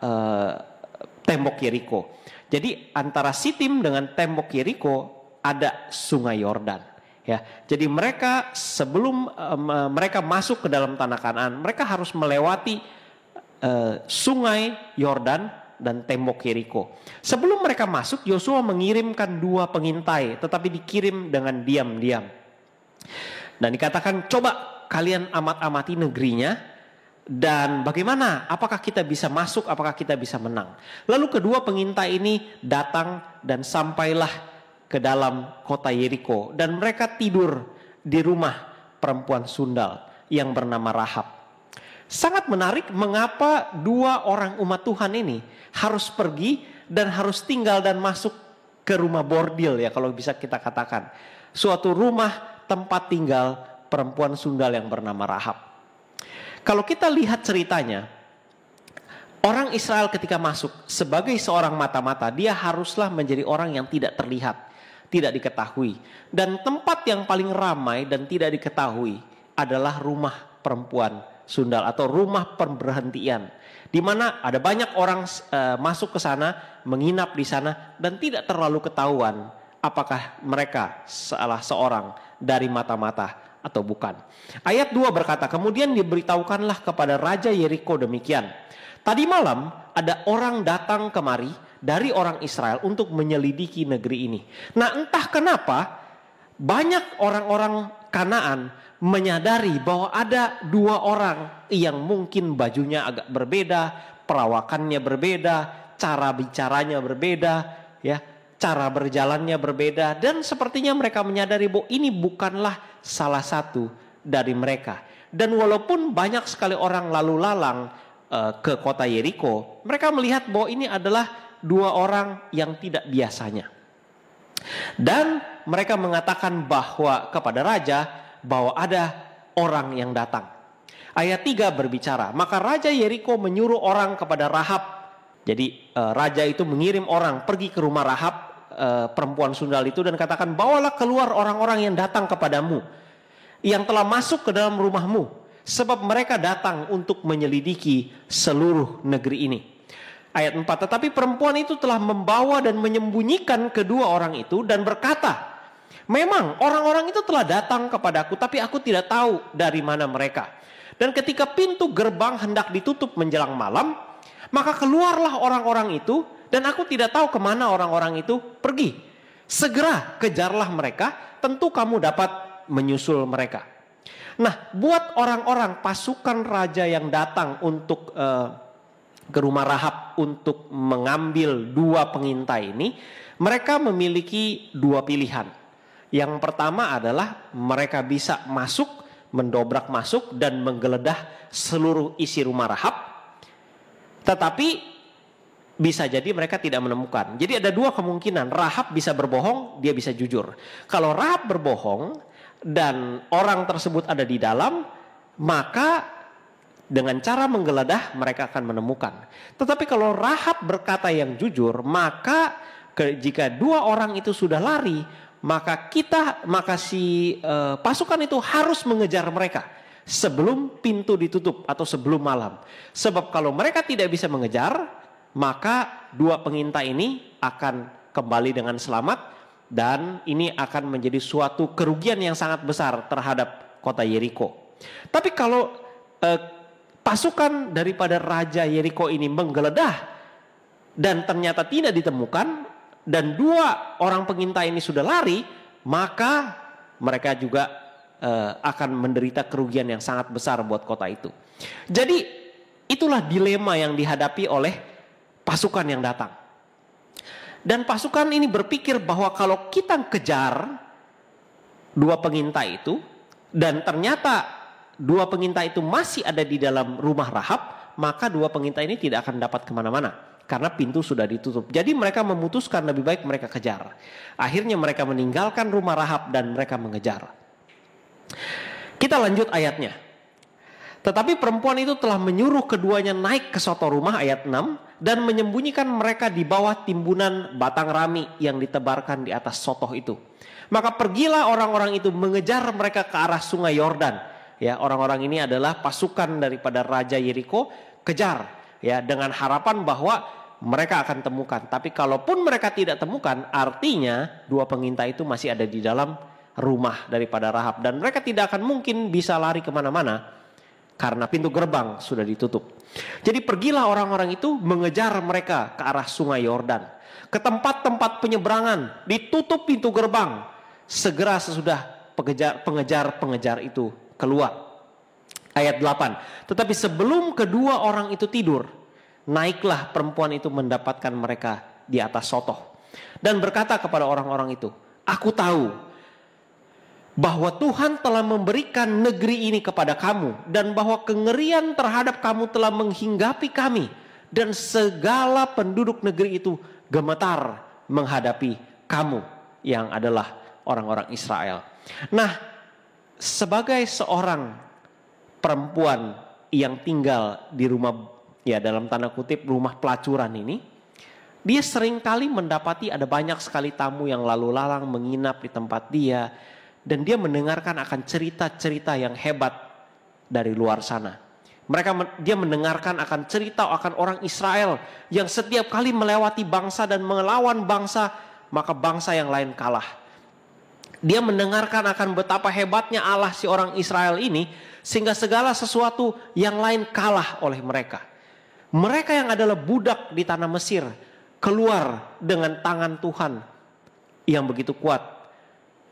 tembok Yeriko. Jadi antara Sitim dengan tembok Yeriko ada sungai Yordan. Ya, jadi mereka sebelum mereka masuk ke dalam tanah Kanaan, mereka harus melewati sungai Yordan dan tembok Yeriko. Sebelum mereka masuk, Yosua mengirimkan 2 pengintai, tetapi dikirim dengan diam-diam. Dan dikatakan, coba kalian amati negerinya dan bagaimana, apakah kita bisa masuk, apakah kita bisa menang. Lalu kedua pengintai ini datang dan sampailah ke dalam kota Yeriko dan mereka tidur di rumah perempuan sundal yang bernama Rahab. Sangat menarik mengapa dua orang umat Tuhan ini harus pergi dan harus tinggal dan masuk ke rumah bordil, ya kalau bisa kita katakan. Suatu rumah tempat tinggal perempuan sundal yang bernama Rahab. Kalau kita lihat ceritanya, orang Israel ketika masuk sebagai seorang mata-mata, dia haruslah menjadi orang yang tidak terlihat, tidak diketahui. Dan tempat yang paling ramai dan tidak diketahui adalah rumah perempuan sundal atau rumah pemberhentian, di mana ada banyak orang masuk ke sana, menginap di sana dan tidak terlalu ketahuan apakah mereka salah seorang dari mata-mata atau bukan. Ayat 2 berkata, kemudian diberitahukanlah kepada Raja Yeriko demikian. Tadi malam ada orang datang kemari dari orang Israel untuk menyelidiki negeri ini. Nah, entah kenapa banyak orang-orang Kanaan menyadari bahwa ada dua orang yang mungkin bajunya agak berbeda, perawakannya berbeda, cara bicaranya berbeda, ya, cara berjalannya berbeda, dan sepertinya mereka menyadari bahwa ini bukanlah salah satu dari mereka. Dan walaupun banyak sekali orang lalu lalang ke kota Yeriko, mereka melihat bahwa ini adalah dua orang yang tidak biasanya. Dan mereka mengatakan bahwa kepada raja bahwa ada orang yang datang. Ayat 3 berbicara, maka Raja Yeriko menyuruh orang kepada Rahab. Jadi raja itu mengirim orang pergi ke rumah Rahab, perempuan sundal itu, dan katakan, bawalah keluar orang-orang yang datang kepadamu, yang telah masuk ke dalam rumahmu, sebab mereka datang untuk menyelidiki seluruh negeri ini. Ayat 4, tetapi perempuan itu telah membawa dan menyembunyikan kedua orang itu dan berkata, memang orang-orang itu telah datang kepadaku, tapi aku tidak tahu dari mana mereka. Dan ketika pintu gerbang hendak ditutup menjelang malam, maka keluarlah orang-orang itu, dan aku tidak tahu kemana orang-orang itu pergi. Segera kejarlah mereka, tentu kamu dapat menyusul mereka. Nah, buat orang-orang pasukan raja yang datang untuk ke rumah Rahab untuk mengambil dua pengintai ini, mereka memiliki dua pilihan. Yang pertama adalah mereka bisa masuk, mendobrak masuk dan menggeledah seluruh isi rumah Rahab. Tetapi bisa jadi mereka tidak menemukan. Jadi ada dua kemungkinan, Rahab bisa berbohong, dia bisa jujur. Kalau Rahab berbohong dan orang tersebut ada di dalam, maka dengan cara menggeledah mereka akan menemukan. Tetapi kalau Rahab berkata yang jujur, maka jika dua orang itu sudah lari, maka si pasukan itu harus mengejar mereka sebelum pintu ditutup atau sebelum malam. Sebab kalau mereka tidak bisa mengejar, maka dua pengintai ini akan kembali dengan selamat, dan ini akan menjadi suatu kerugian yang sangat besar terhadap kota Yeriko. Tapi kalau pasukan daripada Raja Yeriko ini menggeledah dan ternyata tidak ditemukan, dan dua orang pengintai ini sudah lari, maka mereka juga akan menderita kerugian yang sangat besar buat kota itu. Jadi itulah dilema yang dihadapi oleh pasukan yang datang. Dan pasukan ini berpikir bahwa kalau kita kejar dua pengintai itu, dan ternyata dua pengintai itu masih ada di dalam rumah Rahab, maka dua pengintai ini tidak akan dapat kemana-mana karena pintu sudah ditutup. Jadi mereka memutuskan lebih baik mereka kejar. Akhirnya mereka meninggalkan rumah Rahab dan mereka mengejar. Kita lanjut ayatnya. Tetapi perempuan itu telah menyuruh keduanya naik ke soto rumah, ayat 6, dan menyembunyikan mereka di bawah timbunan batang rami yang ditebarkan di atas sotoh itu. Maka pergilah orang-orang itu mengejar mereka ke arah sungai Yordan. Ya, orang-orang ini adalah pasukan daripada Raja Yeriko, kejar ya dengan harapan bahwa mereka akan temukan. Tapi kalaupun mereka tidak temukan, artinya dua pengintai itu masih ada di dalam rumah daripada Rahab, dan mereka tidak akan mungkin bisa lari kemana-mana karena pintu gerbang sudah ditutup. Jadi pergilah orang-orang itu mengejar mereka ke arah sungai Yordan, ke tempat-tempat penyeberangan, ditutup pintu gerbang. Segera sesudah pengejar itu keluar. Ayat 8. Tetapi sebelum kedua orang itu tidur, naiklah perempuan itu mendapatkan mereka di atas sotoh. dan berkata kepada orang-orang itu, "Aku tahu bahwa Tuhan telah memberikan negeri ini kepada kamu dan bahwa kengerian terhadap kamu telah menghinggapi kami dan segala penduduk negeri itu gemetar menghadapi kamu yang adalah orang-orang Israel." Nah, sebagai seorang perempuan yang tinggal di rumah, ya dalam tanda kutip rumah pelacuran ini, dia seringkali mendapati ada banyak sekali tamu yang lalu lalang menginap di tempat dia, dan dia mendengarkan akan cerita-cerita yang hebat dari luar sana. Dia mendengarkan akan cerita akan orang Israel yang setiap kali melewati bangsa dan melawan bangsa, maka bangsa yang lain kalah. Dia mendengarkan akan betapa hebatnya Allah si orang Israel ini, sehingga segala sesuatu yang lain kalah oleh mereka. Mereka yang adalah budak di tanah Mesir keluar dengan tangan Tuhan yang begitu kuat.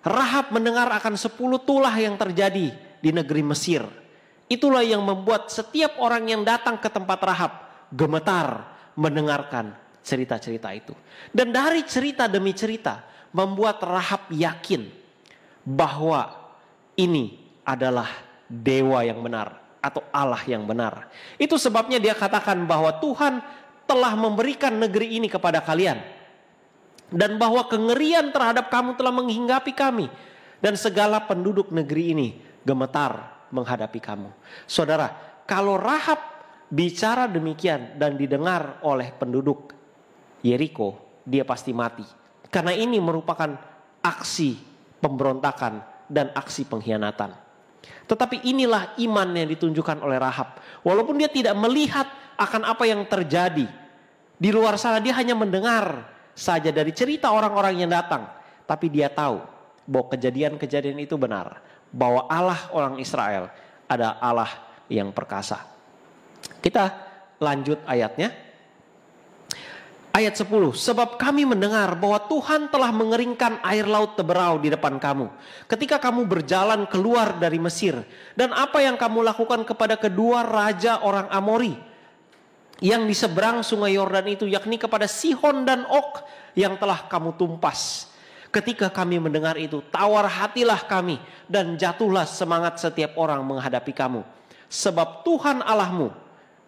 Rahab mendengar akan 10 tulah yang terjadi di negeri Mesir. Itulah yang membuat setiap orang yang datang ke tempat Rahab gemetar mendengarkan cerita-cerita itu. Dan dari cerita demi cerita membuat Rahab yakin bahwa ini adalah dewa yang benar atau Allah yang benar. Itu sebabnya dia katakan bahwa Tuhan telah memberikan negeri ini kepada kalian, dan bahwa kengerian terhadap kamu telah menghinggapi kami, dan segala penduduk negeri ini gemetar menghadapi kamu. Saudara, kalau Rahab bicara demikian dan didengar oleh penduduk Yeriko, dia pasti mati. Karena ini merupakan aksi pemberontakan dan aksi pengkhianatan. Tetapi inilah iman yang ditunjukkan oleh Rahab. Walaupun dia tidak melihat akan apa yang terjadi di luar sana, dia hanya mendengar saja dari cerita orang-orang yang datang. Tapi dia tahu bahwa kejadian-kejadian itu benar, bahwa Allah orang Israel ada Allah yang perkasa. Kita lanjut ayatnya. Ayat 10, sebab kami mendengar bahwa Tuhan telah mengeringkan air laut Teberau di depan kamu ketika kamu berjalan keluar dari Mesir, dan apa yang kamu lakukan kepada kedua raja orang Amori yang di seberang sungai Yordan itu, yakni kepada Sihon dan Og yang telah kamu tumpas. Ketika kami mendengar itu, tawar hatilah kami dan jatuhlah semangat setiap orang menghadapi kamu. Sebab Tuhan Allahmu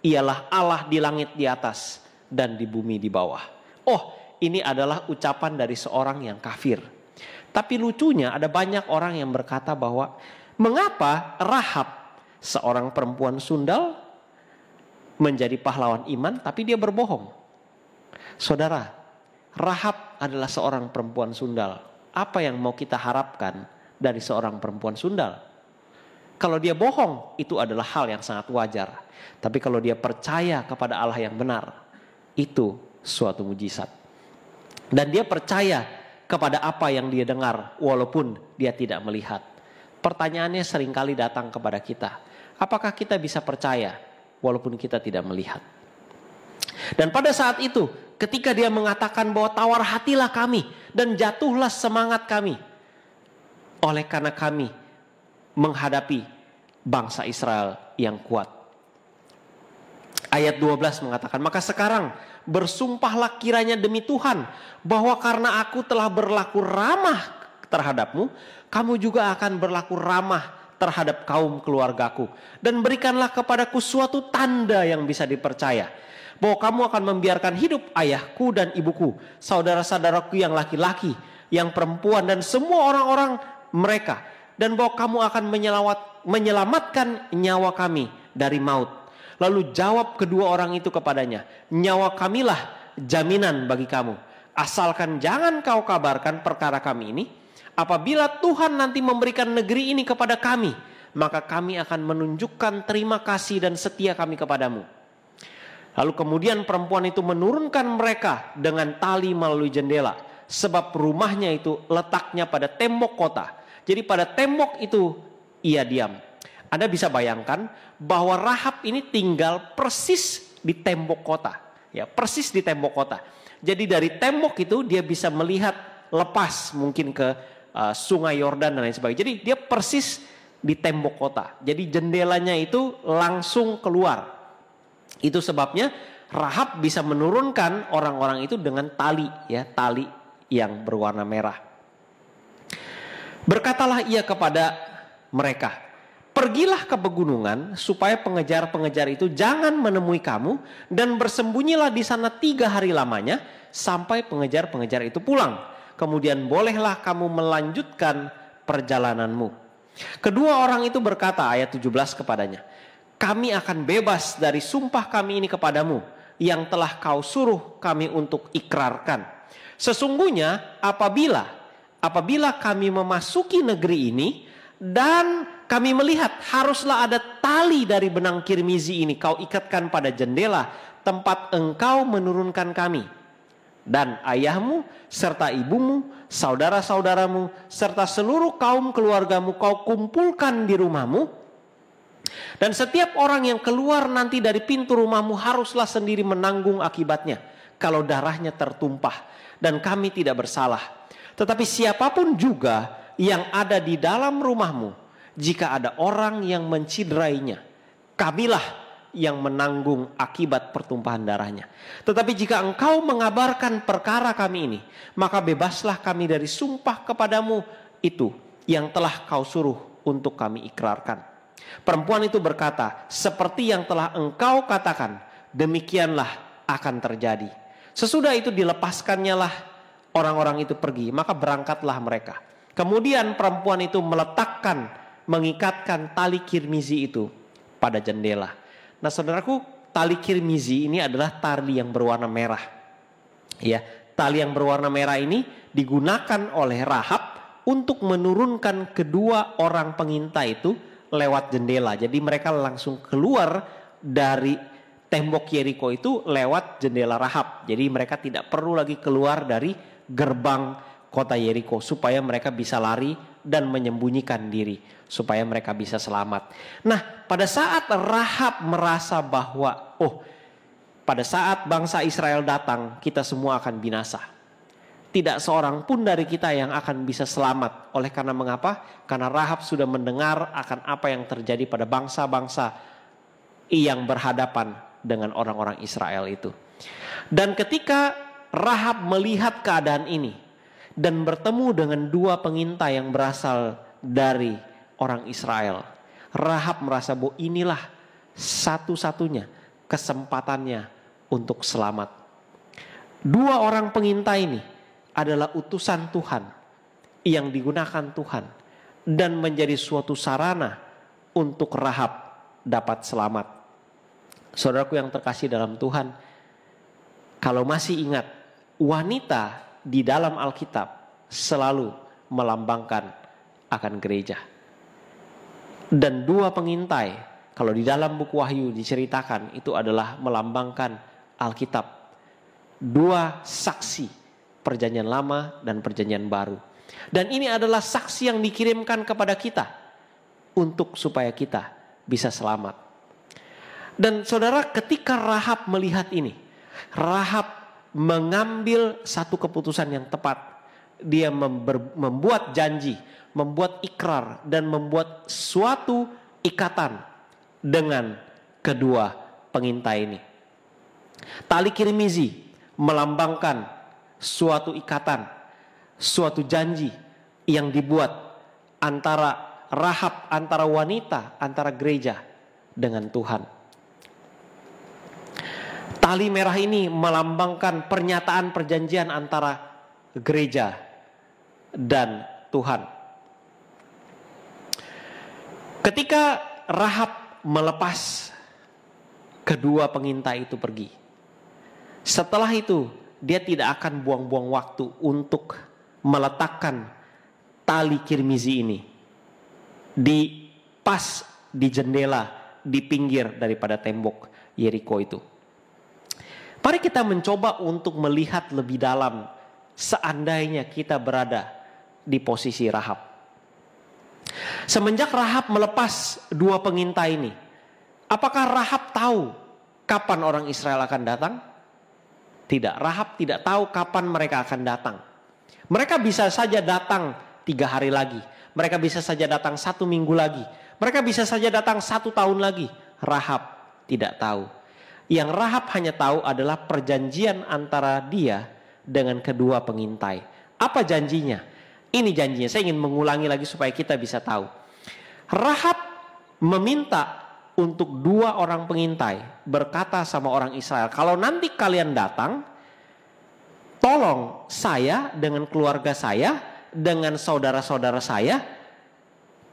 ialah Allah di langit di atas dan di bumi di bawah. Oh, ini adalah ucapan dari seorang yang kafir. Tapi lucunya ada banyak orang yang berkata bahwa mengapa Rahab, seorang perempuan sundal, menjadi pahlawan iman tapi dia berbohong. Saudara, Rahab adalah seorang perempuan sundal. Apa yang mau kita harapkan dari seorang perempuan sundal? Kalau dia bohong, itu adalah hal yang sangat wajar. Tapi kalau dia percaya kepada Allah yang benar, itu suatu mujizat. Dan dia percaya kepada apa yang dia dengar walaupun dia tidak melihat. Pertanyaannya seringkali datang kepada kita, apakah kita bisa percaya walaupun kita tidak melihat? Dan pada saat itu, ketika dia mengatakan bahwa tawar hatilah kami dan jatuhlah semangat kami, oleh karena kami menghadapi bangsa Israel yang kuat. Ayat 12 mengatakan, maka sekarang bersumpahlah kiranya demi Tuhan bahwa karena aku telah berlaku ramah terhadapmu, kamu juga akan berlaku ramah terhadap kaum keluargaku. Dan berikanlah kepadaku suatu tanda yang bisa dipercaya, bahwa kamu akan membiarkan hidup ayahku dan ibuku, saudara-saudaraku yang laki-laki, yang perempuan, dan semua orang-orang mereka. Dan bahwa kamu akan menyelamatkan nyawa kami dari maut. Lalu jawab kedua orang itu kepadanya, nyawa kamilah jaminan bagi kamu. Asalkan jangan kau kabarkan perkara kami ini. Apabila Tuhan nanti memberikan negeri ini kepada kami, maka kami akan menunjukkan terima kasih dan setia kami kepadamu. Lalu kemudian perempuan itu menurunkan mereka dengan tali melalui jendela, sebab rumahnya itu letaknya pada tembok kota. Jadi pada tembok itu ia diam. Anda bisa bayangkan bahwa Rahab ini tinggal persis di tembok kota, ya, persis di tembok kota. Jadi dari tembok itu dia bisa melihat lepas mungkin ke sungai Yordan dan lain sebagainya. Jadi dia persis di tembok kota. Jadi jendelanya itu langsung keluar. Itu sebabnya Rahab bisa menurunkan orang-orang itu dengan tali, ya, tali yang berwarna merah. Berkatalah ia kepada mereka, pergilah ke pegunungan supaya pengejar-pengejar itu jangan menemui kamu, dan bersembunyilah di sana 3 hari lamanya sampai pengejar-pengejar itu pulang. Kemudian bolehlah kamu melanjutkan perjalananmu. Kedua orang itu berkata, ayat 17 kepadanya, kami akan bebas dari sumpah kami ini kepadamu yang telah kau suruh kami untuk ikrarkan. Sesungguhnya apabila kami memasuki negeri ini dan kami melihat haruslah ada tali dari benang kirmizi ini kau ikatkan pada jendela tempat engkau menurunkan kami. Dan ayahmu serta ibumu, saudara-saudaramu, serta seluruh kaum keluargamu kau kumpulkan di rumahmu. Dan setiap orang yang keluar nanti dari pintu rumahmu haruslah sendiri menanggung akibatnya kalau darahnya tertumpah, dan kami tidak bersalah. Tetapi siapapun juga yang ada di dalam rumahmu, jika ada orang yang menciderainya, kamilah yang menanggung akibat pertumpahan darahnya. Tetapi jika engkau mengabarkan perkara kami ini, maka bebaslah kami dari sumpah kepadamu itu yang telah kau suruh untuk kami ikrarkan. Perempuan itu berkata, seperti yang telah engkau katakan, demikianlah akan terjadi. Sesudah itu dilepaskannya lah orang-orang itu pergi, maka berangkatlah mereka. Kemudian perempuan itu mengikatkan tali kirmizi itu pada jendela. Nah saudaraku, tali kirmizi ini adalah tali yang berwarna merah. Ya, tali yang berwarna merah ini digunakan oleh Rahab untuk menurunkan kedua orang pengintai itu lewat jendela. Jadi mereka langsung keluar dari tembok Yeriko itu lewat jendela Rahab. Jadi mereka tidak perlu lagi keluar dari gerbang kota Yeriko supaya mereka bisa lari dan menyembunyikan diri supaya mereka bisa selamat. Nah, pada saat Rahab merasa bahwa pada saat bangsa Israel datang, kita semua akan binasa. Tidak seorang pun dari kita yang akan bisa selamat. Oleh karena mengapa? Karena Rahab sudah mendengar akan apa yang terjadi pada bangsa-bangsa yang berhadapan dengan orang-orang Israel itu. Dan ketika Rahab melihat keadaan ini dan bertemu dengan 2 pengintai yang berasal dari orang Israel, Rahab merasa bahwa inilah satu-satunya kesempatannya untuk selamat. 2 orang pengintai ini adalah utusan Tuhan yang digunakan Tuhan dan menjadi suatu sarana untuk Rahab dapat selamat. Saudaraku yang terkasih dalam Tuhan, kalau masih ingat, wanita di dalam Alkitab selalu melambangkan akan gereja. Dan 2 pengintai, kalau di dalam buku Wahyu diceritakan, itu adalah melambangkan Alkitab. 2 saksi perjanjian lama dan perjanjian baru. Dan ini adalah saksi yang dikirimkan kepada kita untuk supaya kita bisa selamat. Dan saudara, ketika Rahab melihat ini, Rahab mengambil satu keputusan yang tepat. Dia membuat janji, membuat ikrar, dan membuat suatu ikatan dengan kedua pengintai ini. Tali kirmizi melambangkan suatu ikatan, suatu janji yang dibuat antara Rahab, antara wanita, antara gereja dengan Tuhan. Tali merah ini melambangkan pernyataan perjanjian antara gereja dan Tuhan. Ketika Rahab melepas kedua pengintai itu pergi, setelah itu dia tidak akan buang-buang waktu untuk meletakkan tali kirmizi ini di pas di jendela di pinggir daripada tembok Yeriko itu. Mari kita mencoba untuk melihat lebih dalam seandainya kita berada di posisi Rahab. Semenjak Rahab melepas 2 pengintai ini, apakah Rahab tahu kapan orang Israel akan datang? Tidak, Rahab tidak tahu kapan mereka akan datang. Mereka bisa saja datang 3 hari lagi. Mereka bisa saja datang 1 minggu lagi. Mereka bisa saja datang 1 tahun lagi. Rahab tidak tahu. Yang Rahab hanya tahu adalah perjanjian antara dia dengan kedua pengintai. Apa janjinya? Ini janjinya. Saya ingin mengulangi lagi supaya kita bisa tahu. Rahab meminta untuk 2 orang pengintai, berkata sama orang Israel, kalau nanti kalian datang, tolong saya dengan keluarga saya, dengan saudara-saudara saya,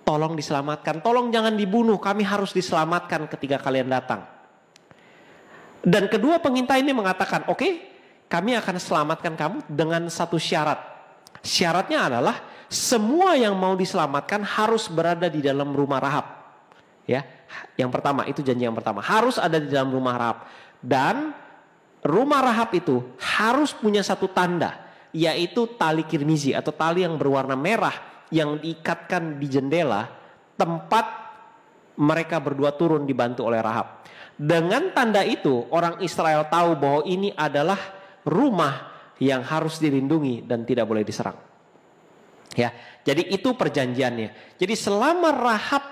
tolong diselamatkan. Tolong jangan dibunuh, kami harus diselamatkan ketika kalian datang. Dan kedua pengintai ini mengatakan, oke, kami akan selamatkan kamu dengan satu syarat. Syaratnya adalah semua yang mau diselamatkan harus berada di dalam rumah Rahab. Ya, yang pertama, itu janji yang pertama, harus ada di dalam rumah Rahab. Dan rumah Rahab itu harus punya satu tanda, yaitu tali kirmizi atau tali yang berwarna merah yang diikatkan di jendela tempat mereka berdua turun dibantu oleh Rahab. Dengan tanda itu orang Israel tahu bahwa ini adalah rumah yang harus dilindungi dan tidak boleh diserang. Ya, jadi itu perjanjiannya. Jadi selama Rahab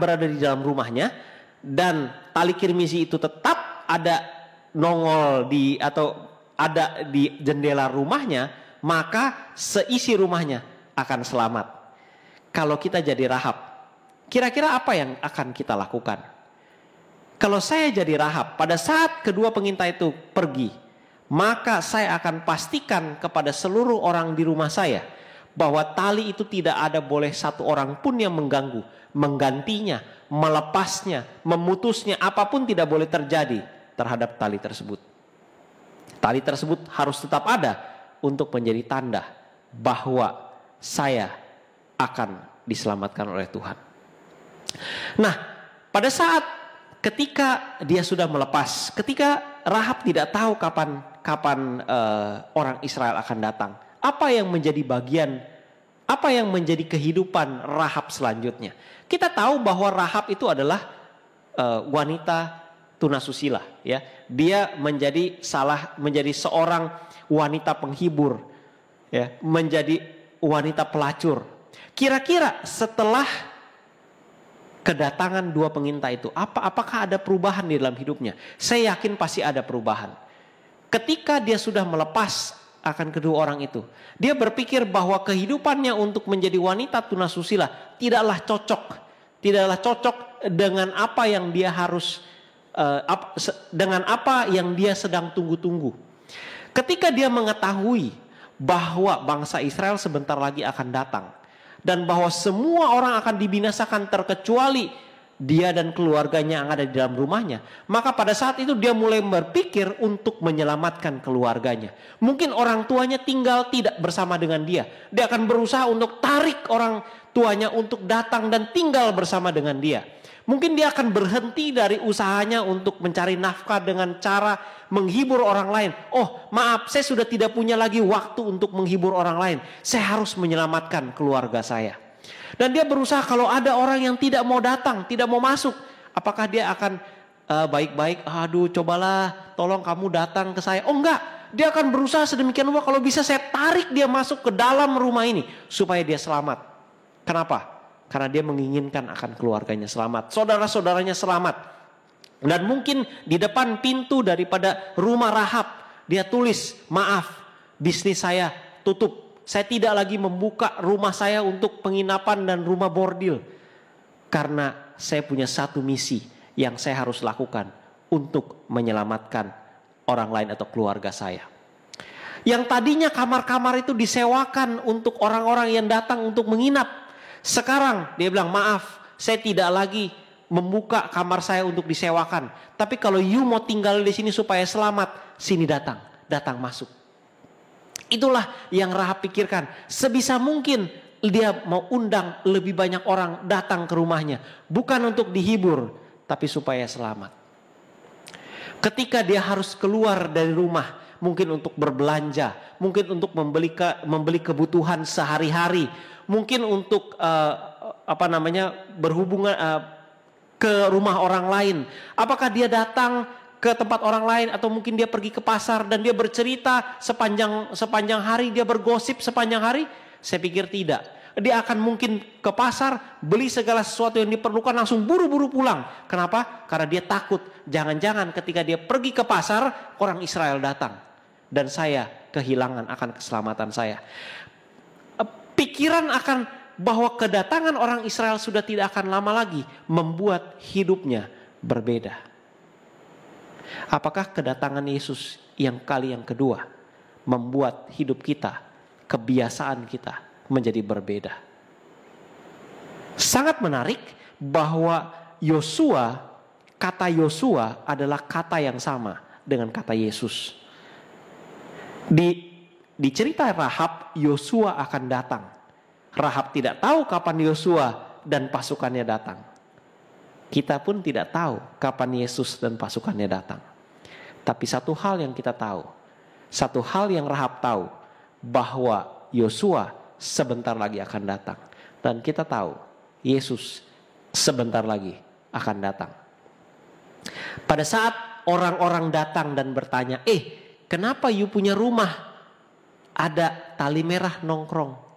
berada di dalam rumahnya dan tali kirmizi itu tetap ada nongol atau ada di jendela rumahnya, maka seisi rumahnya akan selamat. Kalau kita jadi Rahab, kira-kira apa yang akan kita lakukan? Kalau saya jadi Rahab, pada saat kedua pengintai itu pergi, maka saya akan pastikan kepada seluruh orang di rumah saya bahwa tali itu tidak ada boleh satu orang pun yang mengganggu, menggantinya, melepasnya, memutusnya, apapun tidak boleh terjadi terhadap tali tersebut. Tali tersebut harus tetap ada untuk menjadi tanda bahwa saya akan diselamatkan oleh Tuhan. Nah, pada saat ketika dia sudah melepas, ketika Rahab tidak tahu kapan orang Israel akan datang, apa yang menjadi bagian, apa yang menjadi kehidupan Rahab selanjutnya? Kita tahu bahwa Rahab itu adalah wanita tunasusila, ya. Dia menjadi seorang wanita penghibur, ya, menjadi wanita pelacur. Kira-kira setelah kedatangan 2 pengintai itu, apakah ada perubahan di dalam hidupnya? Saya yakin pasti ada perubahan. Ketika dia sudah melepas akan kedua orang itu, dia berpikir bahwa kehidupannya untuk menjadi wanita tunasusila tidaklah cocok dengan apa yang dia harus dengan apa yang dia sedang tunggu-tunggu. Ketika dia mengetahui bahwa bangsa Israel sebentar lagi akan datang dan bahwa semua orang akan dibinasakan terkecuali dia dan keluarganya yang ada di dalam rumahnya, maka pada saat itu dia mulai berpikir untuk menyelamatkan keluarganya. Mungkin orang tuanya tinggal tidak bersama dengan dia. Dia akan berusaha untuk tarik orang tuanya untuk datang dan tinggal bersama dengan dia. Mungkin dia akan berhenti dari usahanya untuk mencari nafkah dengan cara menghibur orang lain. Oh, maaf, saya sudah tidak punya lagi waktu untuk menghibur orang lain. Saya harus menyelamatkan keluarga saya. Dan dia berusaha kalau ada orang yang tidak mau datang, tidak mau masuk, apakah dia akan baik-baik, aduh cobalah tolong kamu datang ke saya. Oh enggak, dia akan berusaha sedemikian rupa kalau bisa saya tarik dia masuk ke dalam rumah ini supaya dia selamat. Kenapa? Karena dia menginginkan akan keluarganya selamat, saudara-saudaranya selamat. Dan mungkin di depan pintu daripada rumah Rahab dia tulis, maaf, bisnis saya tutup. Saya tidak lagi membuka rumah saya untuk penginapan dan rumah bordil. Karena saya punya satu misi yang saya harus lakukan untuk menyelamatkan orang lain atau keluarga saya. Yang tadinya kamar-kamar itu disewakan untuk orang-orang yang datang untuk menginap. Sekarang dia bilang, maaf, saya tidak lagi membuka kamar saya untuk disewakan. Tapi kalau you mau tinggal di sini supaya selamat, sini datang masuk. Itulah yang Rahab pikirkan. Sebisa mungkin dia mau undang lebih banyak orang datang ke rumahnya. Bukan untuk dihibur, tapi supaya selamat. Ketika dia harus keluar dari rumah, mungkin untuk berbelanja, mungkin untuk membeli kebutuhan sehari-hari, mungkin untuk berhubungan ke rumah orang lain. Apakah dia datang ke tempat orang lain atau mungkin dia pergi ke pasar dan dia bercerita sepanjang hari, dia bergosip sepanjang hari? Saya pikir tidak. Dia akan mungkin ke pasar, beli segala sesuatu yang diperlukan, langsung buru-buru pulang. Kenapa? Karena dia takut jangan-jangan ketika dia pergi ke pasar orang Israel datang. dan saya kehilangan akan keselamatan saya. Pikiran akan bahwa kedatangan orang Israel sudah tidak akan lama lagi membuat hidupnya berbeda. Apakah kedatangan Yesus yang kali yang kedua membuat hidup kita, kebiasaan kita menjadi berbeda? Sangat menarik bahwa kata Yosua adalah kata yang sama dengan kata Yesus. Di cerita Rahab, Yosua akan datang. Rahab tidak tahu kapan Yosua dan pasukannya datang. Kita pun tidak tahu kapan Yesus dan pasukannya datang. Tapi satu hal yang kita tahu, satu hal yang Rahab tahu, bahwa Yosua sebentar lagi akan datang. Dan kita tahu Yesus sebentar lagi akan datang. Pada saat orang-orang datang dan bertanya, kenapa you punya rumah ada tali merah nongkrong?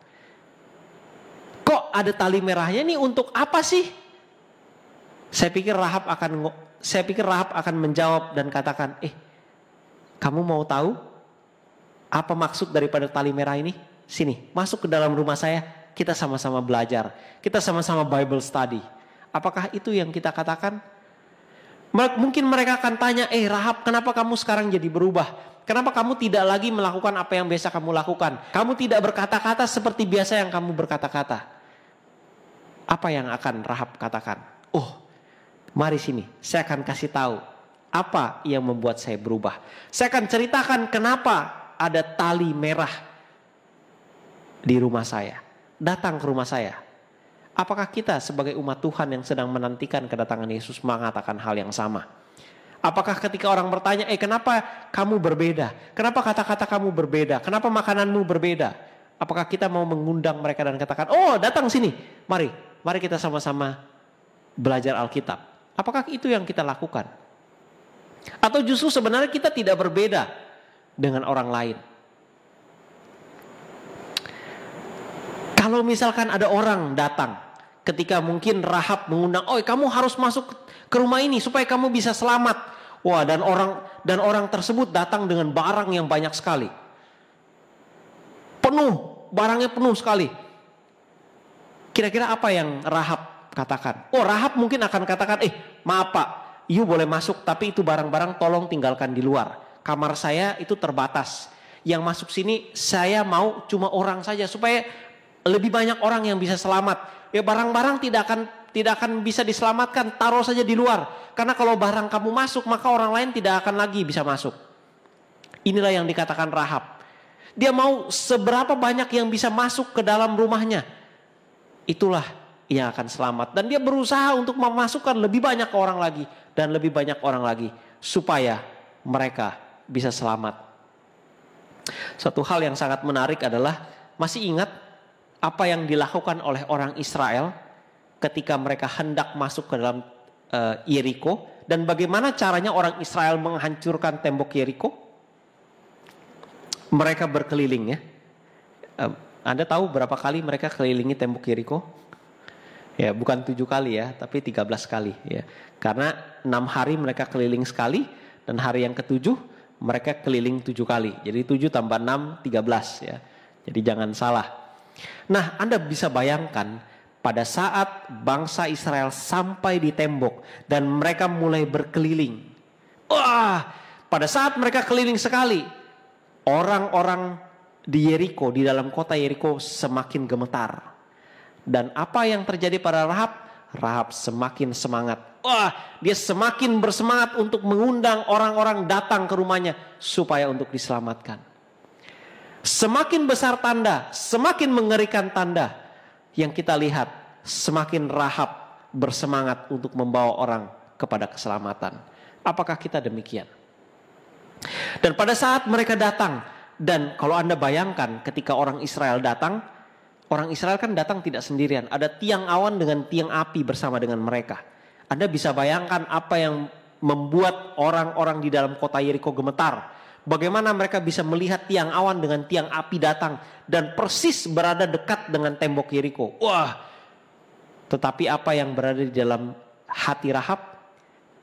Kok ada tali merahnya nih, untuk apa sih? Saya pikir Rahab akan menjawab dan katakan, kamu mau tahu apa maksud daripada tali merah ini? Sini, masuk ke dalam rumah saya, kita sama-sama belajar, kita sama-sama Bible study. Apakah itu yang kita katakan? Mungkin mereka akan tanya, Rahab, kenapa kamu sekarang jadi berubah? Kenapa kamu tidak lagi melakukan apa yang biasa kamu lakukan? Kamu tidak berkata-kata seperti biasa yang kamu berkata-kata. Apa yang akan Rahab katakan? Mari sini, saya akan kasih tahu apa yang membuat saya berubah. Saya akan ceritakan kenapa ada tali merah di rumah saya. Datang ke rumah saya. Apakah kita sebagai umat Tuhan yang sedang menantikan kedatangan Yesus mengatakan hal yang sama? Apakah ketika orang bertanya, kenapa kamu berbeda? Kenapa kata-kata kamu berbeda? Kenapa makananmu berbeda? Apakah kita mau mengundang mereka dan katakan, datang sini, mari kita sama-sama belajar Alkitab. Apakah itu yang kita lakukan? Atau justru sebenarnya kita tidak berbeda dengan orang lain? Kalau misalkan ada orang datang, ketika mungkin Rahab mengundang, kamu harus masuk ke rumah ini supaya kamu bisa selamat. Dan orang tersebut datang dengan barang yang banyak sekali. Barangnya penuh sekali. Kira-kira apa yang Rahab katakan? Rahab mungkin akan katakan, maaf Pak, you boleh masuk, tapi itu barang-barang tolong tinggalkan di luar. Kamar saya itu terbatas. Yang masuk sini saya mau cuma orang saja supaya lebih banyak orang yang bisa selamat. Barang-barang tidak akan bisa diselamatkan, taruh saja di luar. Karena kalau barang kamu masuk, maka orang lain tidak akan lagi bisa masuk. Inilah yang dikatakan Rahab. Dia mau seberapa banyak yang bisa masuk ke dalam rumahnya, itulah yang akan selamat. Dan dia berusaha untuk memasukkan lebih banyak orang lagi dan lebih banyak orang lagi supaya mereka bisa selamat. Satu hal yang sangat menarik adalah, masih ingat apa yang dilakukan oleh orang Israel ketika mereka hendak masuk ke dalam Yeriko, dan bagaimana caranya orang Israel menghancurkan tembok Yeriko? Mereka berkeliling ya. Anda tahu berapa kali mereka kelilingi tembok Yeriko? Ya, bukan 7 kali ya, tapi 13 kali ya. Karena 6 hari mereka keliling sekali, dan hari yang ke-7 mereka keliling 7 kali. Jadi 7 tambah 6, 13 ya. Jadi jangan salah. Nah, Anda bisa bayangkan pada saat bangsa Israel sampai di tembok dan mereka mulai berkeliling. Pada saat mereka keliling sekali, orang-orang di Yeriko, di dalam kota Yeriko semakin gemetar. Dan apa yang terjadi pada Rahab? Rahab semakin semangat. Dia semakin bersemangat untuk mengundang orang-orang datang ke rumahnya supaya untuk diselamatkan. Semakin besar tanda, semakin mengerikan tanda yang kita lihat, semakin Rahab bersemangat untuk membawa orang kepada keselamatan. Apakah kita demikian? Dan pada saat mereka datang, dan kalau Anda bayangkan ketika orang Israel datang, orang Israel kan datang tidak sendirian. Ada tiang awan dengan tiang api bersama dengan mereka. Anda bisa bayangkan apa yang membuat orang-orang di dalam kota Yeriko gemetar. Bagaimana mereka bisa melihat tiang awan dengan tiang api datang dan persis berada dekat dengan tembok Yeriko. Tetapi apa yang berada di dalam hati Rahab?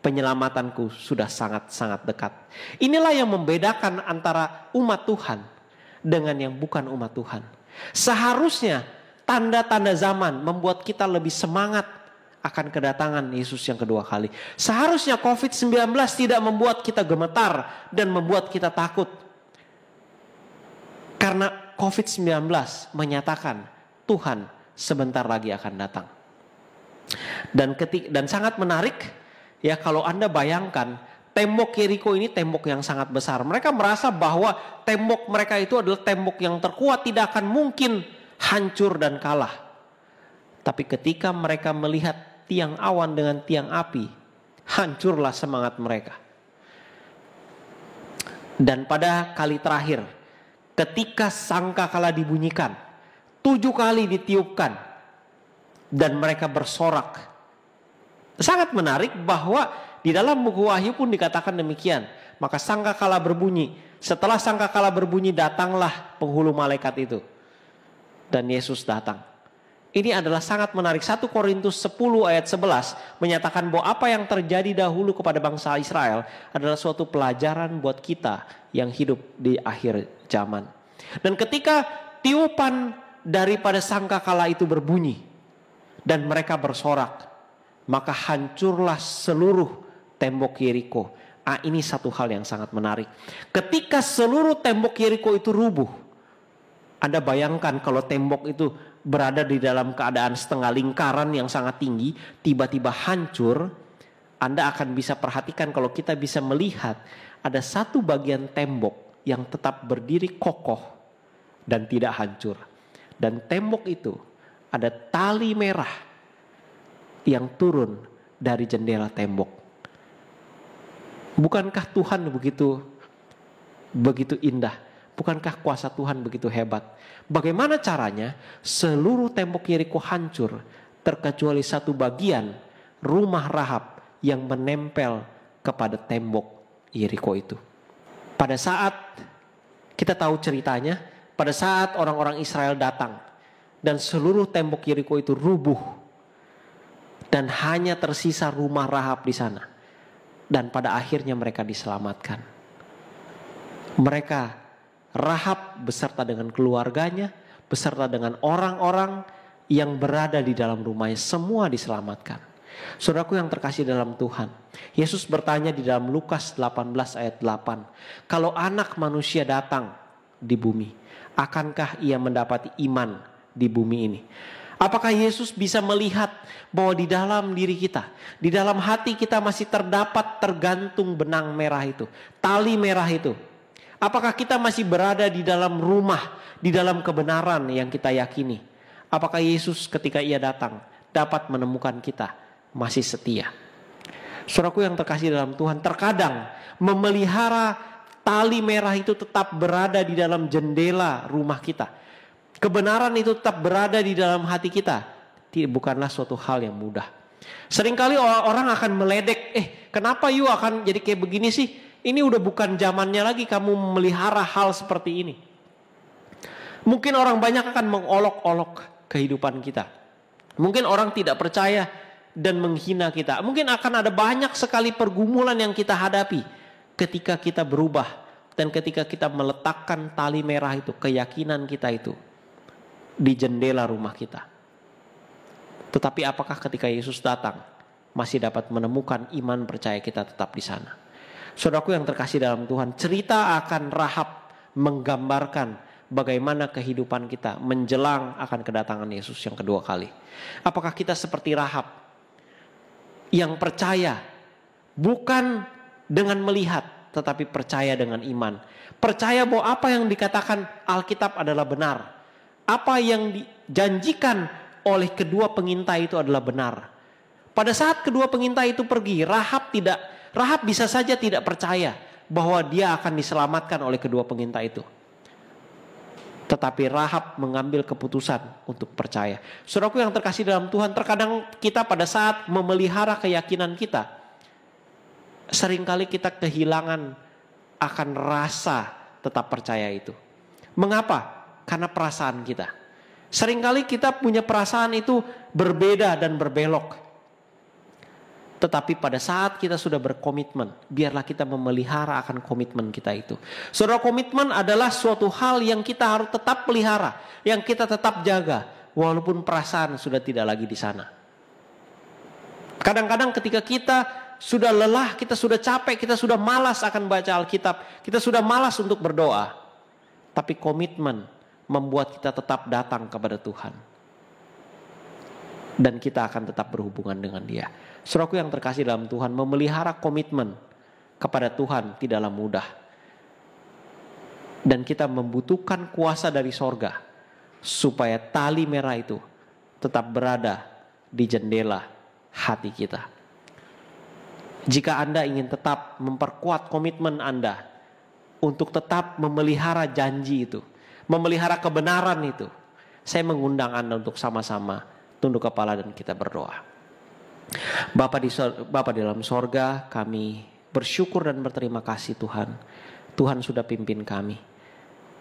Penyelamatanku sudah sangat-sangat dekat. Inilah yang membedakan antara umat Tuhan dengan yang bukan umat Tuhan. Seharusnya tanda-tanda zaman membuat kita lebih semangat akan kedatangan Yesus yang kedua kali. Seharusnya COVID-19 tidak membuat kita gemetar dan membuat kita takut. Karena COVID-19 menyatakan Tuhan sebentar lagi akan datang. Dan sangat menarik ya, kalau Anda bayangkan tembok Yeriko ini tembok yang sangat besar. Mereka merasa bahwa tembok mereka itu adalah tembok yang terkuat, tidak akan mungkin hancur dan kalah. Tapi ketika mereka melihat tiang awan dengan tiang api, hancurlah semangat mereka. Dan pada kali terakhir, ketika sangkakala dibunyikan, 7 kali ditiupkan, dan mereka bersorak. Sangat menarik bahwa di dalam buku Wahyu pun dikatakan demikian. Maka sangkakala berbunyi. Setelah sangkakala berbunyi, datanglah penghulu malaikat itu. Dan Yesus datang. Ini adalah sangat menarik. 1 Korintus 10 ayat 11 menyatakan bahwa apa yang terjadi dahulu kepada bangsa Israel adalah suatu pelajaran buat kita yang hidup di akhir zaman. Dan ketika tiupan daripada sangkakala itu berbunyi dan mereka bersorak, maka hancurlah seluruh tembok Yeriko. Ini satu hal yang sangat menarik. Ketika seluruh tembok Yeriko itu rubuh, Anda bayangkan kalau tembok itu berada di dalam keadaan setengah lingkaran yang sangat tinggi, tiba-tiba hancur, Anda akan bisa perhatikan kalau kita bisa melihat ada satu bagian tembok yang tetap berdiri kokoh dan tidak hancur. Dan tembok itu ada tali merah yang turun dari jendela tembok. Bukankah Tuhan begitu indah? Bukankah kuasa Tuhan begitu hebat? Bagaimana caranya seluruh tembok Yeriko hancur terkecuali satu bagian rumah Rahab yang menempel kepada tembok Yeriko itu. Pada saat kita tahu ceritanya, pada saat orang-orang Israel datang dan seluruh tembok Yeriko itu rubuh dan hanya tersisa rumah Rahab di sana, dan pada akhirnya mereka diselamatkan. Rahab beserta dengan keluarganya, beserta dengan orang-orang yang berada di dalam rumahnya, semua diselamatkan. Saudaraku yang terkasih dalam Tuhan, Yesus bertanya di dalam Lukas 18 ayat 8, kalau anak manusia datang di bumi, akankah ia mendapati iman di bumi ini? Apakah Yesus bisa melihat bahwa di dalam diri kita, di dalam hati kita masih tergantung benang merah itu, tali merah itu? Apakah kita masih berada di dalam rumah, di dalam kebenaran yang kita yakini? Apakah Yesus ketika ia datang dapat menemukan kita masih setia? Saudaraku yang terkasih dalam Tuhan, terkadang memelihara tali merah itu tetap berada di dalam jendela rumah kita. Kebenaran itu tetap berada di dalam hati kita. Bukanlah suatu hal yang mudah. Seringkali orang akan meledek, kenapa you akan jadi kayak begini sih? Ini udah bukan zamannya lagi kamu memelihara hal seperti ini. Mungkin orang banyak akan mengolok-olok kehidupan kita. Mungkin orang tidak percaya dan menghina kita. Mungkin akan ada banyak sekali pergumulan yang kita hadapi ketika kita berubah dan ketika kita meletakkan tali merah itu, keyakinan kita itu di jendela rumah kita. Tetapi apakah ketika Yesus datang masih dapat menemukan iman percaya kita tetap di sana? Saudaraku yang terkasih dalam Tuhan, cerita akan Rahab menggambarkan bagaimana kehidupan kita menjelang akan kedatangan Yesus yang kedua kali. Apakah kita seperti Rahab yang percaya bukan dengan melihat tetapi percaya dengan iman? Percaya bahwa apa yang dikatakan Alkitab adalah benar. Apa yang dijanjikan oleh kedua pengintai itu adalah benar. Pada saat kedua pengintai itu pergi, Rahab bisa saja tidak percaya bahwa dia akan diselamatkan oleh kedua pengintai itu. Tetapi Rahab mengambil keputusan untuk percaya. Saudaraku yang terkasih dalam Tuhan, terkadang kita pada saat memelihara keyakinan kita, seringkali kita kehilangan akan rasa tetap percaya itu. Mengapa? Karena perasaan kita. Seringkali kita punya perasaan itu berbeda dan berbelok. Tetapi pada saat kita sudah berkomitmen, biarlah kita memelihara akan komitmen kita itu. Saudara, komitmen adalah suatu hal yang kita harus tetap pelihara, yang kita tetap jaga, walaupun perasaan sudah tidak lagi di sana. Kadang-kadang ketika kita sudah lelah, kita sudah capek, kita sudah malas akan baca Alkitab, kita sudah malas untuk berdoa. Tapi komitmen membuat kita tetap datang kepada Tuhan. Dan kita akan tetap berhubungan dengan Dia. Saudaraku yang terkasih dalam Tuhan, memelihara komitmen kepada Tuhan tidaklah mudah. Dan kita membutuhkan kuasa dari sorga, supaya tali merah itu tetap berada di jendela hati kita. Jika Anda ingin tetap memperkuat komitmen Anda untuk tetap memelihara janji itu, memelihara kebenaran itu, saya mengundang Anda untuk sama-sama tunduk kepala dan kita berdoa. Bapa di dalam sorga, kami bersyukur dan berterima kasih Tuhan. Tuhan sudah pimpin kami.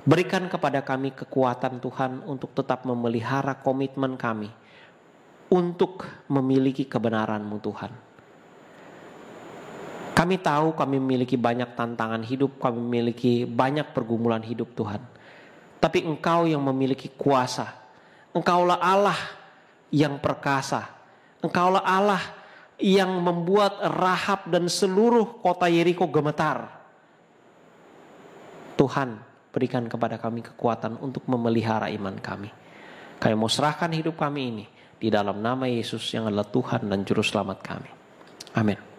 Berikan kepada kami kekuatan Tuhan untuk tetap memelihara komitmen kami untuk memiliki kebenaran-Mu Tuhan. Kami tahu kami memiliki banyak tantangan hidup, kami memiliki banyak pergumulan hidup Tuhan. Tapi Engkau yang memiliki kuasa. Engkaulah Allah yang perkasa. Engkaulah Allah yang membuat Rahab dan seluruh kota Yeriko gemetar. Tuhan, berikan kepada kami kekuatan untuk memelihara iman kami. Kami mau serahkan hidup kami ini di dalam nama Yesus yang adalah Tuhan dan Juru Selamat kami. Amin.